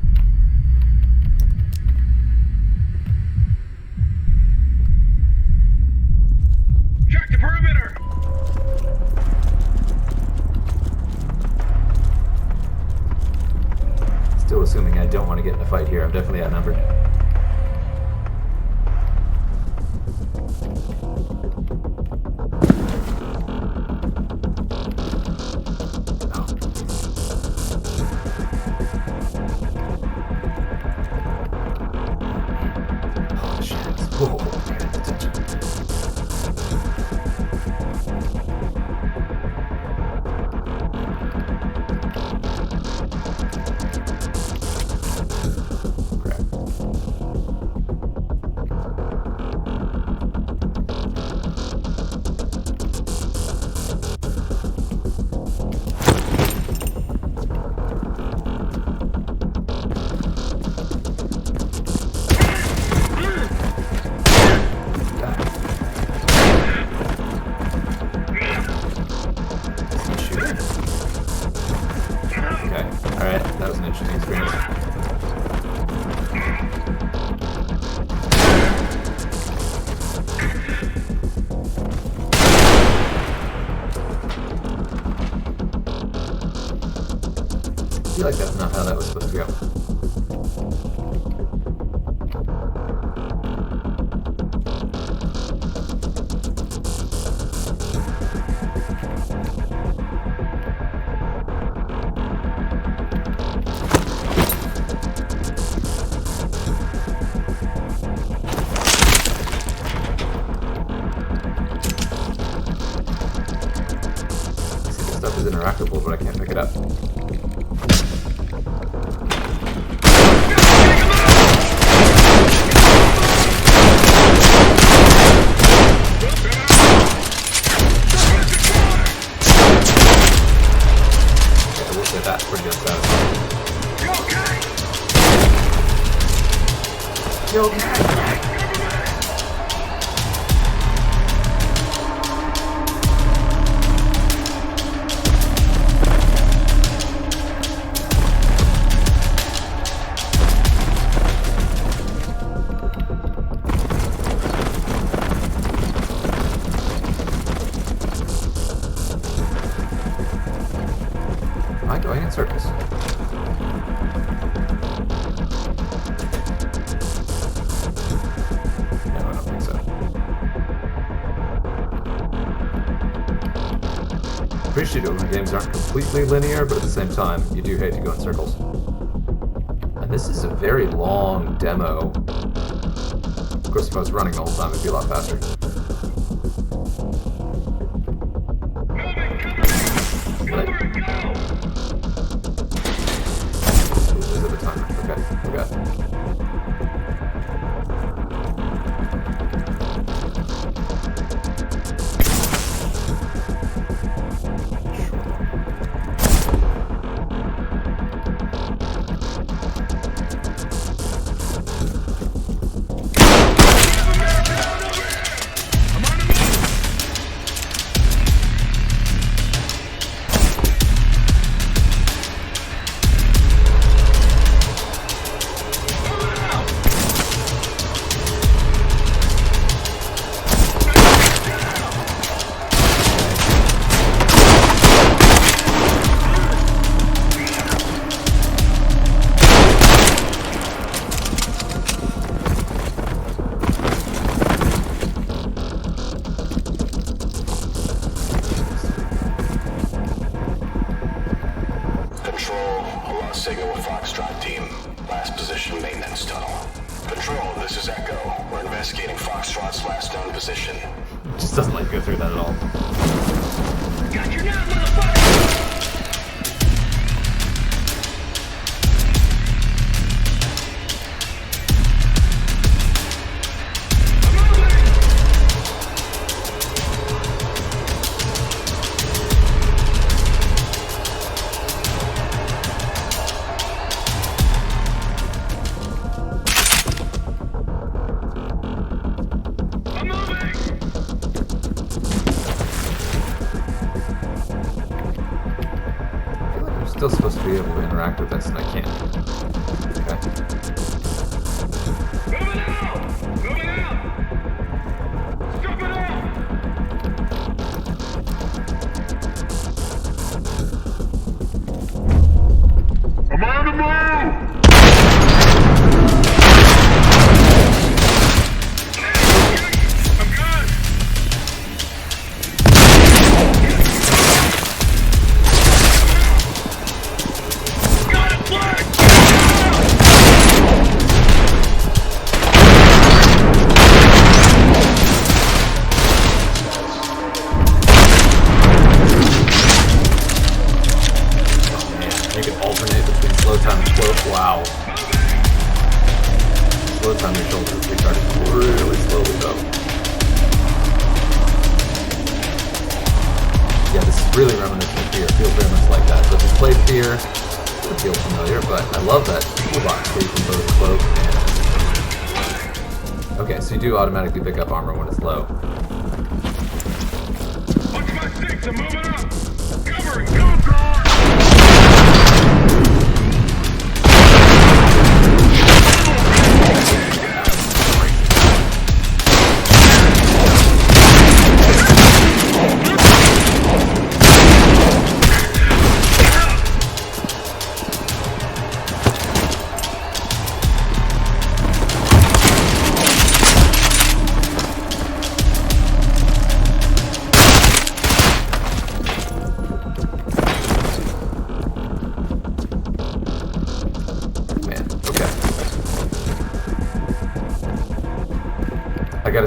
Check the perimeter! Still assuming I don't want to get in a fight here. I'm definitely outnumbered. interesting experience. I feel like that's not how that was supposed to go. See, this stuff is interactable, but I can't pick it up. That's pretty good stuff. You okay? Am I going in circles? Appreciate it when games aren't completely linear, but at the same time, you do hate to go in circles. And this is a very long demo. Of course, if I was running the whole time, it'd be a lot faster. Ooh, is it the timer? Okay, okay. Signal with Foxtrot team. Last position, maintenance tunnel. Control, this is Echo. We're investigating Foxtrot's last known position. It just doesn't like go through that at all. Got your nut, motherfucker! Still supposed to be able to interact with this, and I can't. Okay. Moving out! Moving out! Stop it out! I'm on the move! Wow. Slow time your shoulders restarting really slowly though. Yeah, this is really reminiscent of Fear. It feels very much like that. So if you played Fear, it would feel familiar, but I love that toolbox where you can both cloak and... Okay, so you do automatically pick up armor when it's low. Watch my six, I'm moving up! Covering, go guard!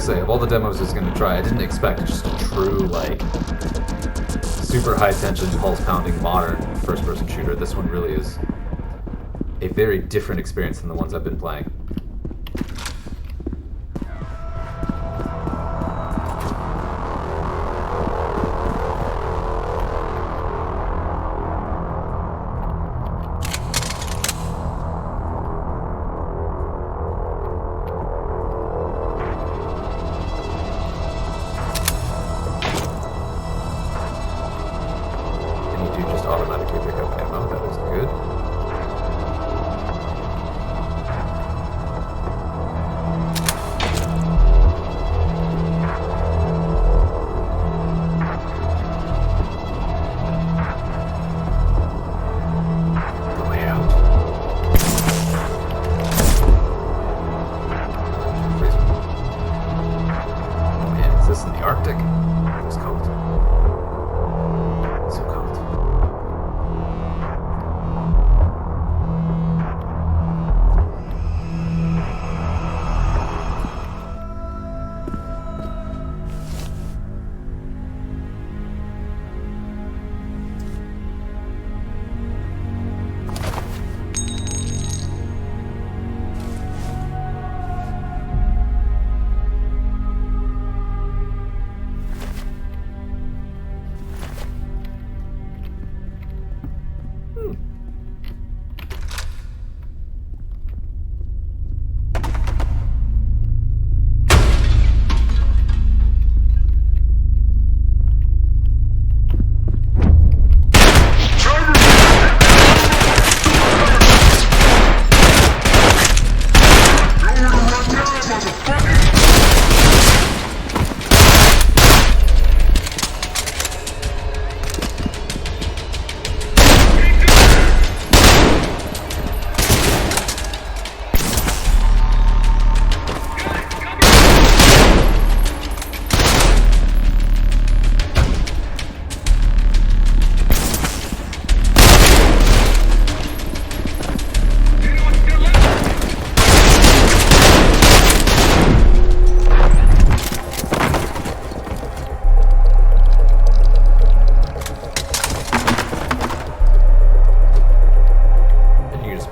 say, of all the demos I was going to try, I didn't expect just a true, like, super high-tension, pulse-pounding, modern first-person shooter. This one really is a very different experience than the ones I've been playing.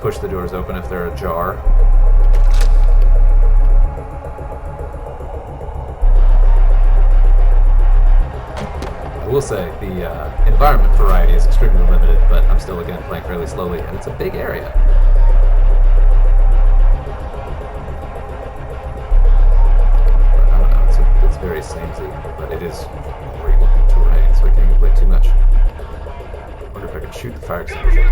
Push the doors open if they're ajar. I will say the environment variety is extremely limited, but I'm still again playing fairly slowly, and it's a big area. But I don't know, it's very samey, but it is great looking terrain, so I can't complain too much. I wonder if I could shoot the fire extinguisher.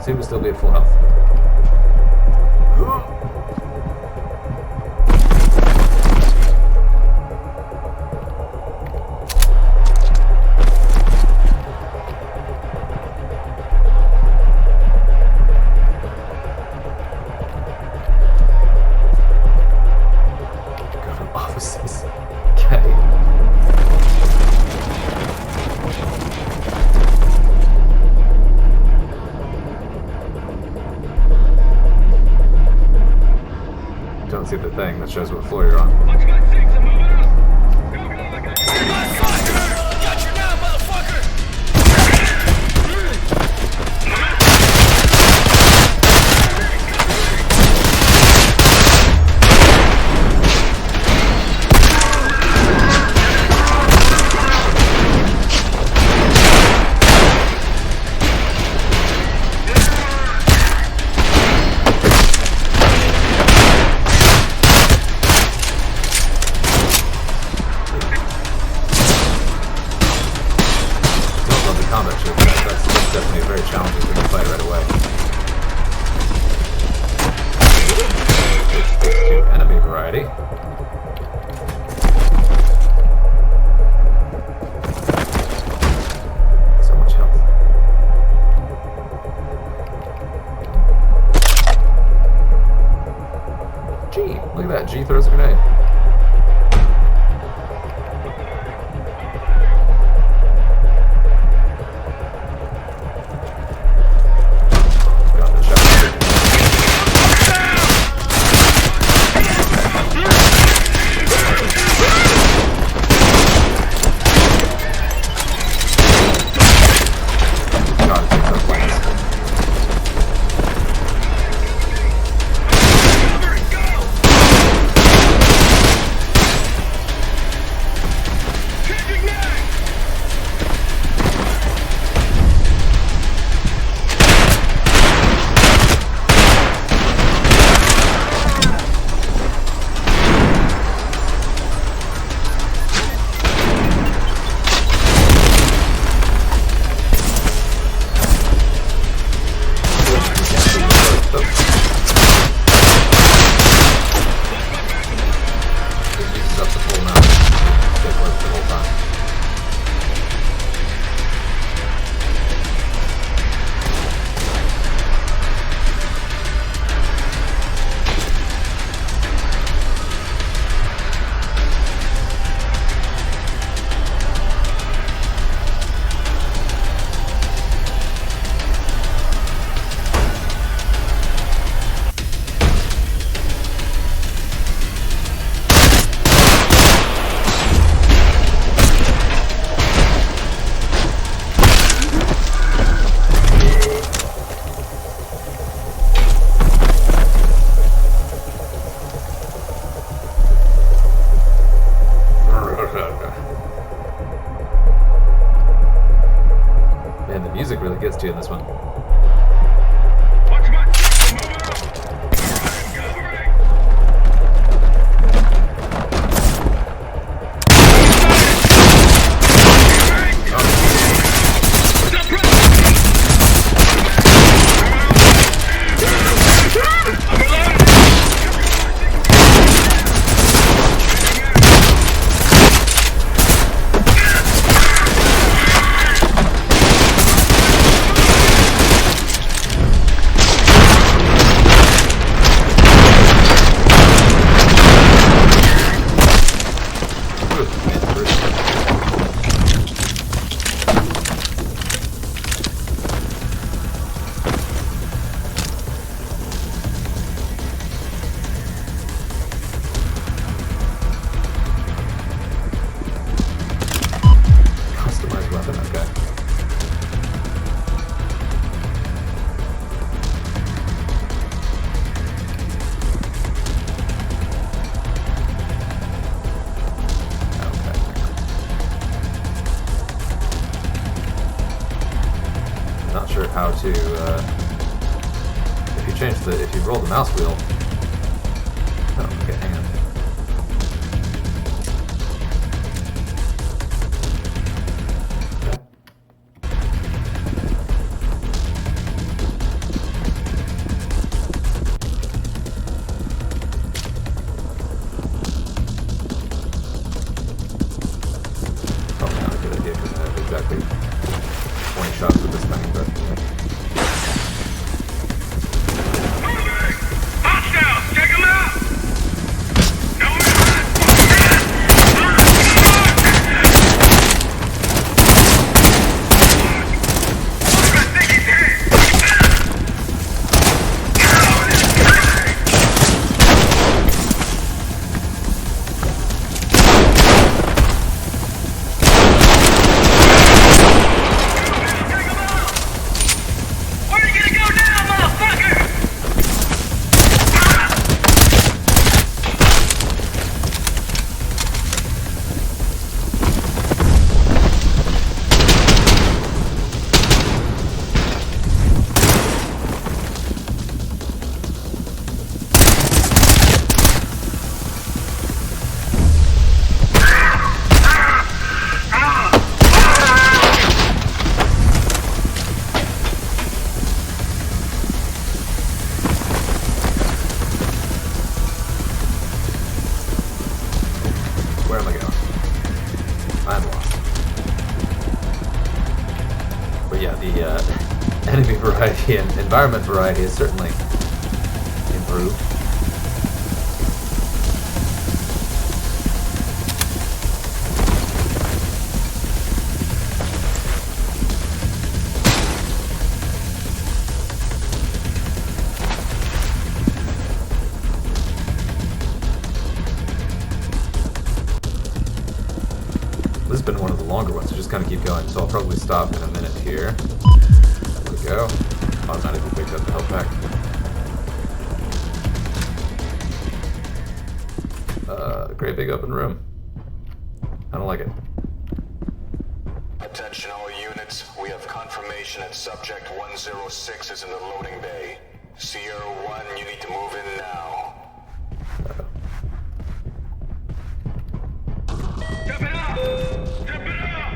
Seem to still be at full health. Government offices. Okay. Don't see the thing that shows what floor you're on. Look at that, G throws a grenade. Man, the music really gets to you in this one. How to, if you roll the mouse wheel. Oh, okay, hang on. Probably not a good idea because I have exactly 20 shots with this thing, but enemy variety and environment variety is certainly improved. longer ones, so just kind of keep going. So I'll probably stop in a minute here. There we go. Automatically picked up the health pack. Great big open room. I don't like it. Attention all units, we have confirmation that subject 106 is in the loading bay. Sierra 1, you need to move in now. Step it up! Step it up!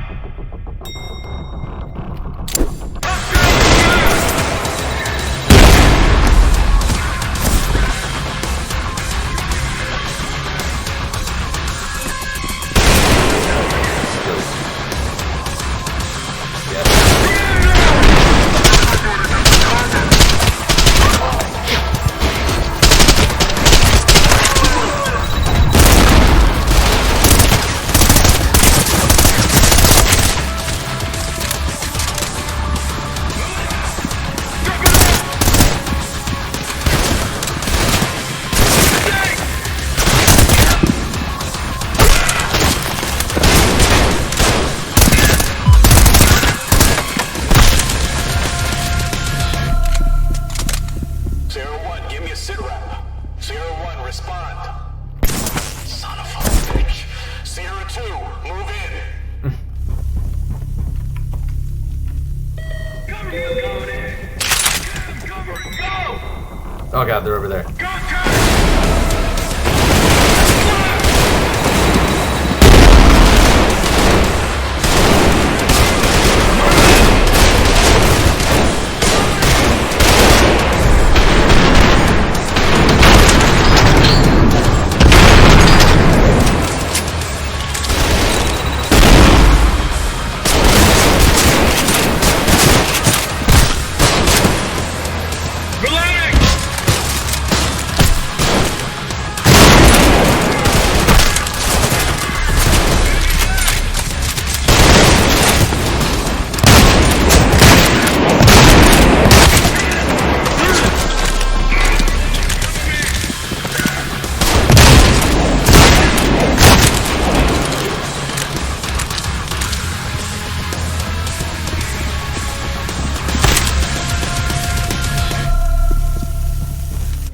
Oh god, they're over there.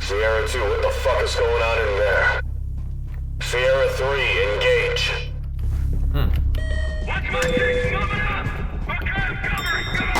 Sierra 2, what the fuck is going on in there? Sierra 3, engage. Watch my six, move it up! Okay, I'm covering, go!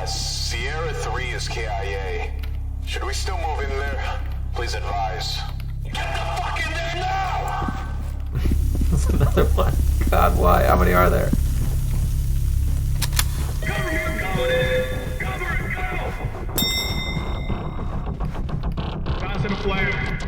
Sierra 3 is KIA. Should we still move in there? Please advise. Get the fuck in there now! That's another one. God, why? How many are there? Cover you, going in! Cover and go! Tossing a flare.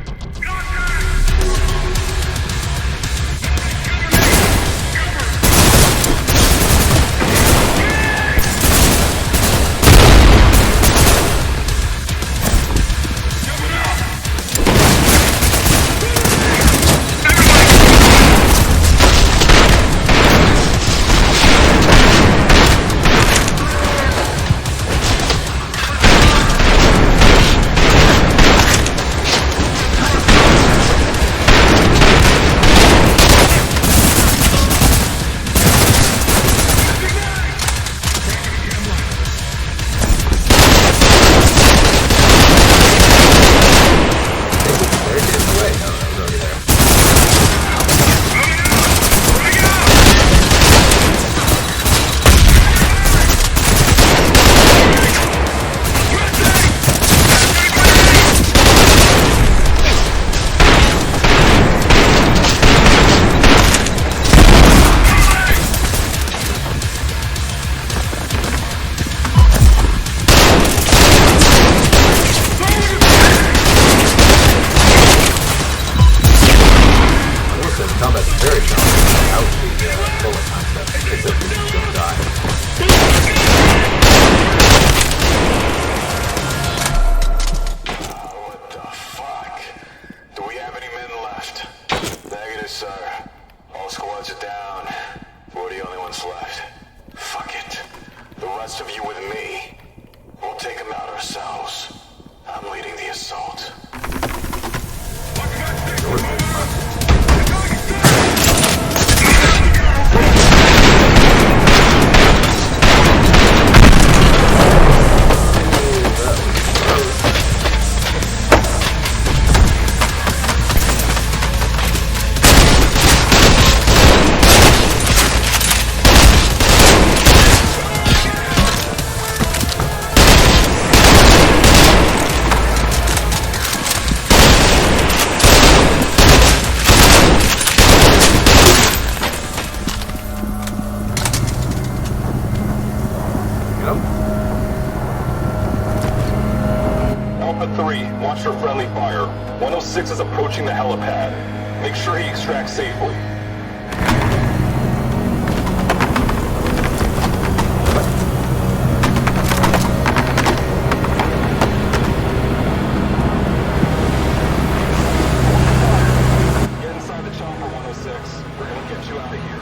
rest of you with me. We'll take them out ourselves. I'm leading the assault. Watch for friendly fire. 106 is approaching the helipad. Make sure he extracts safely. Get inside the chopper, 106. We're gonna get you out of here.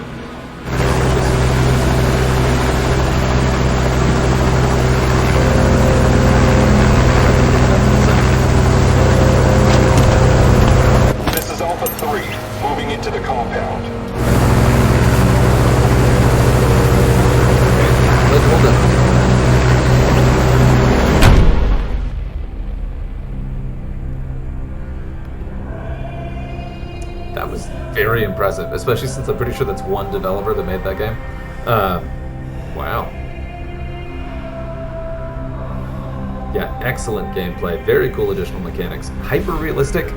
Moving into the compound. Let's hold it. That was very impressive, especially since I'm pretty sure that's one developer that made that game. Wow. Yeah, excellent gameplay. Very cool additional mechanics. Hyper-realistic.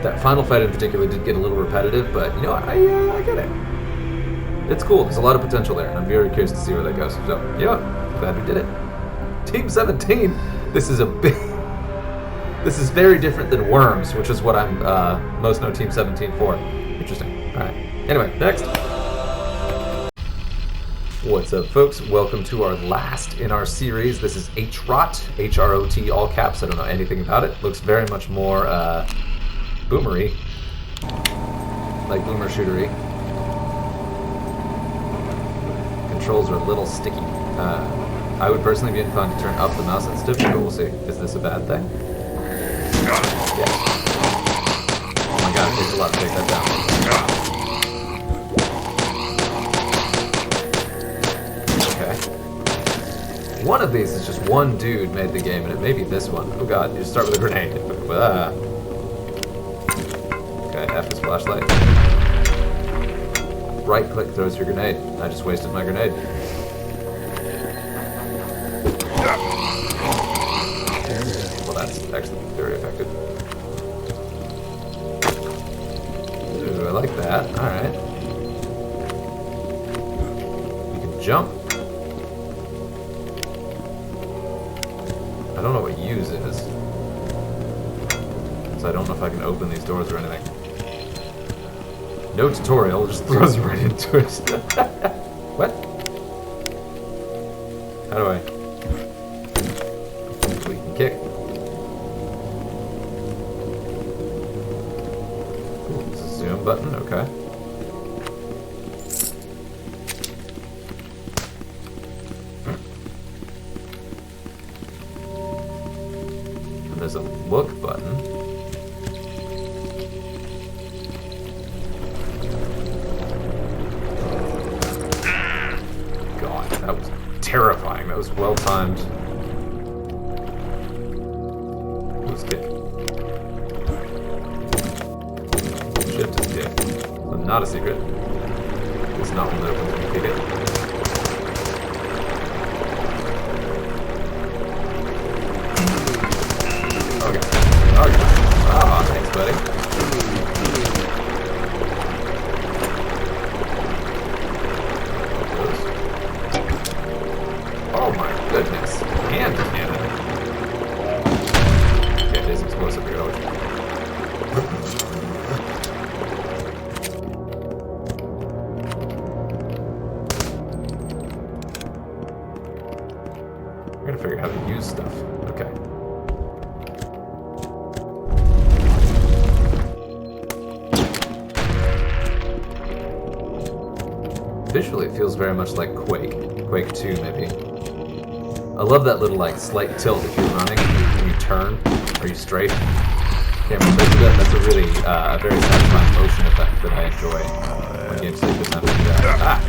That final fight in particular did get a little repetitive, but you know what? I get it. It's cool. There's a lot of potential there, and I'm very curious to see where that goes. So, you know what? Glad we did it. Team 17. This is a big. This is very different than Worms, which is what I'm most know Team 17 for. Interesting. All right. Anyway, next. What's up, folks? Welcome to our last in our series. This is HROT, H-R-O-T, all caps. I don't know anything about it. Looks very much more boomery, like boomer shootery. Controls are a little sticky. I would personally be inclined to turn up the mouse sensitivity, but we'll see. Is this a bad thing? Yeah. Oh my god, it takes a lot to take that down. Okay. One of these is just one dude made the game, and it may be this one. Oh god, you just start with a grenade. Okay, F is flashlight. Right click throws your grenade. I just wasted my grenade. Well, that's actually very effective. Ooh, I like that. Alright. You can jump. I don't know what use is. So I don't know if I can open these doors or anything. No tutorial, just throws you right into it. What? How do I? We can kick. Ooh, this is a zoom button, okay. And there's a look button. That was terrifying. That was well timed. Let's kick. Shift is kick. So not a secret. It's not one that opens when you kick it. Okay. Okay. Ah, thanks, buddy. Oh my goodness. Hand cannon. Okay, it is explosive here, always. I gotta figure out how to use stuff. Okay. visually it feels very much like Quake. Quake 2, maybe. I love that little, like, slight tilt if you're running, when you turn, or you straight. Camera switches it. That's a really, very satisfying motion effect that I enjoy when games like this have to do that. Ah!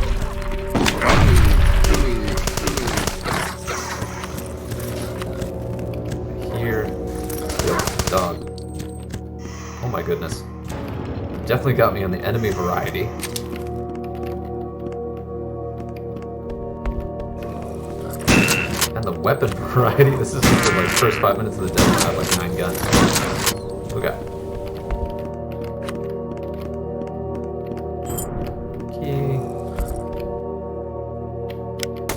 Here. Dog. Oh my goodness. Definitely got me on the enemy variety. And the weapon variety. This is just the like, first 5 minutes of the demo. I have like 9 guns. Okay. Key.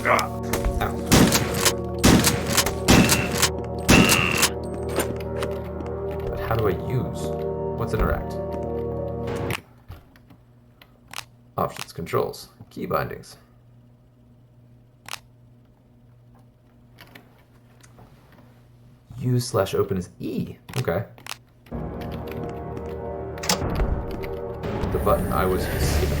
Ow. But how do I use? What's interact? Options, controls, key bindings. Use/open is E. Okay. The button I was skipping.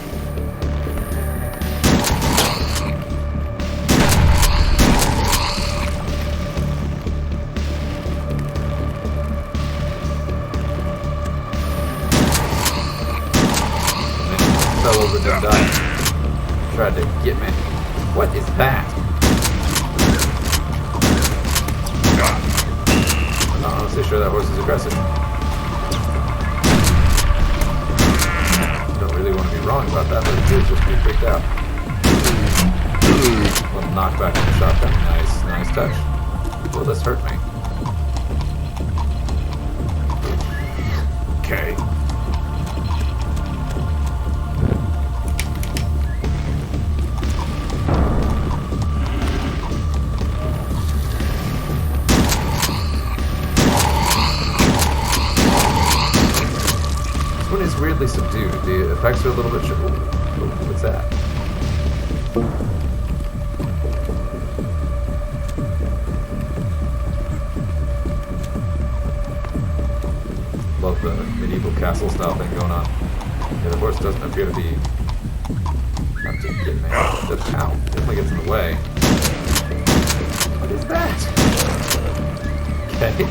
Fell over and died. Tried to get me. What is that? I'm not honestly sure that horse is aggressive. I don't really want to be wrong about that, but it appears just to be freaked out. Little knockback on the shotgun. Nice, nice touch. Will this hurt me? Okay. Is weirdly subdued. The effects are a little bit. What's that? Love the medieval castle style thing going on. Yeah, the horse doesn't appear to be up to get me. Ow, definitely gets in the way. What is that? Okay.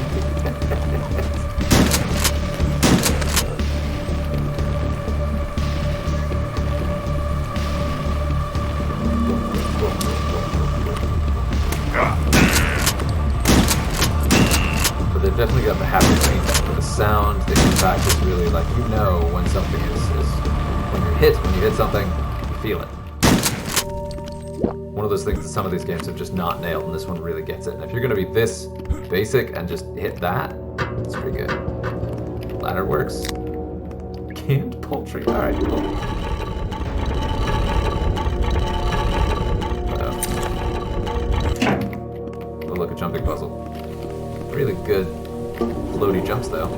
Definitely got the happy range for the sound. The impact is really like, you know when something is when you hit something, you feel it. One of those things that some of these games have just not nailed, and this one really gets it. And if you're going to be this basic and just hit that, it's pretty good. Ladder works. Canned poultry. All right, cool. Oh, look, a jumping puzzle. Really good floaty jumps though.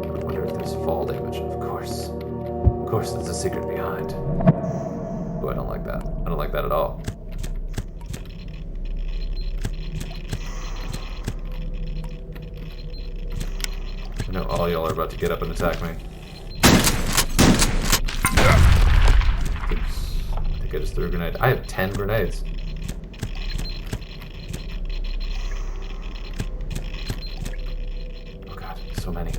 I wonder if there's fall damage. Of course. Of course there's a secret behind. Oh, I don't like that. I don't like that at all. I know all y'all are about to get up and attack me. I just threw a grenade. I have 10 grenades. Oh god, so many.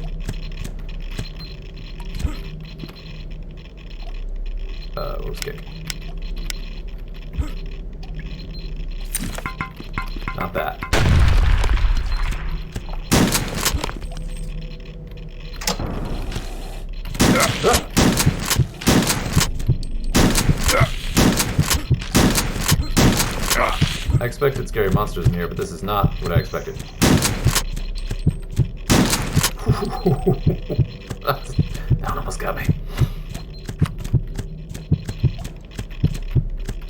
What was kick? Not that. I expected scary monsters in here, but this is not what I expected. That one almost got me.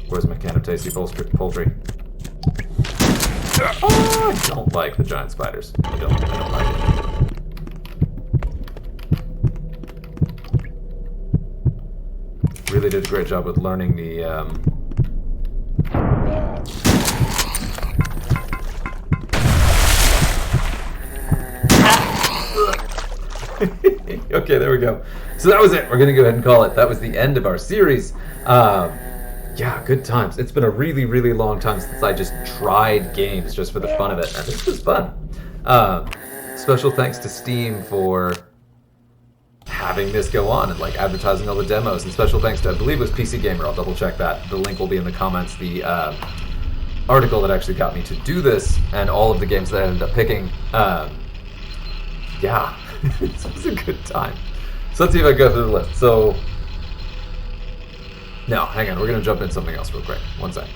Where's my can of tasty poultry? Oh, I don't like the giant spiders. I don't like it. Really did a great job with learning the Okay, there we go. So that was it. We're going to go ahead and call it. That was the end of our series. Yeah, good times. It's been a really, really long time since I just tried games just for the fun of it, and this was fun. Special thanks to Steam for having this go on and like advertising all the demos, and special thanks to, I believe it was PC Gamer, I'll double check that. The link will be in the comments. The article that actually got me to do this and all of the games that I ended up picking. Yeah, it was a good time. So let's see if I go through the list. So, no, hang on, we're going to jump in something else real quick. One sec.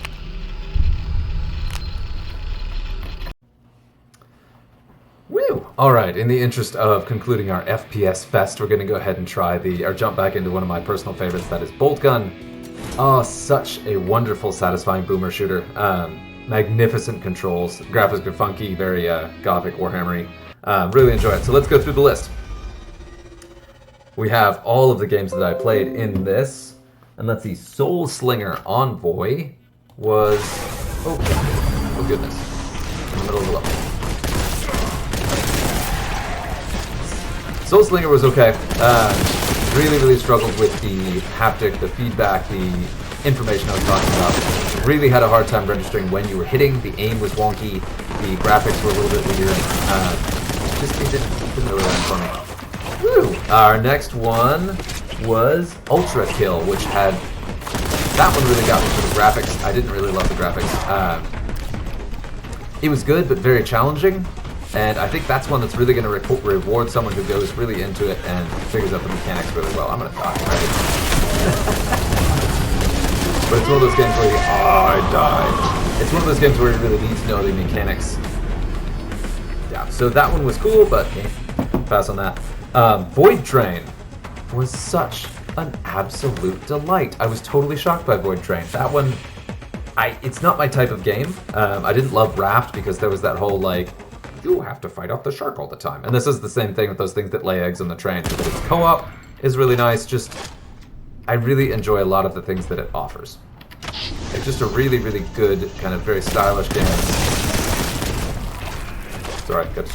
Woo! Alright, in the interest of concluding our FPS fest, we're going to go ahead and try or jump back into one of my personal favorites, that is Boltgun. Oh, such a wonderful, satisfying boomer shooter. Magnificent controls. Graphics are funky, very gothic, Warhammery. Really enjoy it. So let's go through the list. We have all of the games that I played in this. And let's see, Soulslinger Envoy was... Oh goodness. In the middle of the level. Soulslinger was okay. Really, really struggled with the haptic, the feedback, the information I was talking about. Really had a hard time registering when you were hitting. The aim was wonky. The graphics were a little bit weird. It didn't really land for me. Woo! Our next one was Ultrakill, which had... That one really got me for the graphics. I didn't really love the graphics. It was good, but very challenging. And I think that's one that's really going to reward someone who goes really into it and figures out the mechanics really well. I'm going to die, right? But it's one of those games where I died. It's one of those games where you really need to know the mechanics. Yeah, so that one was cool, but pass on that. Void Train was such an absolute delight. I was totally shocked by Void Train. That one, it's not my type of game. I didn't love Raft because there was that whole, like, you have to fight off the shark all the time. And this is the same thing with those things that lay eggs on the train. But its co-op is really nice. Just, I really enjoy a lot of the things that it offers. It's just a really, really good, kind of very stylish game. Sorry, got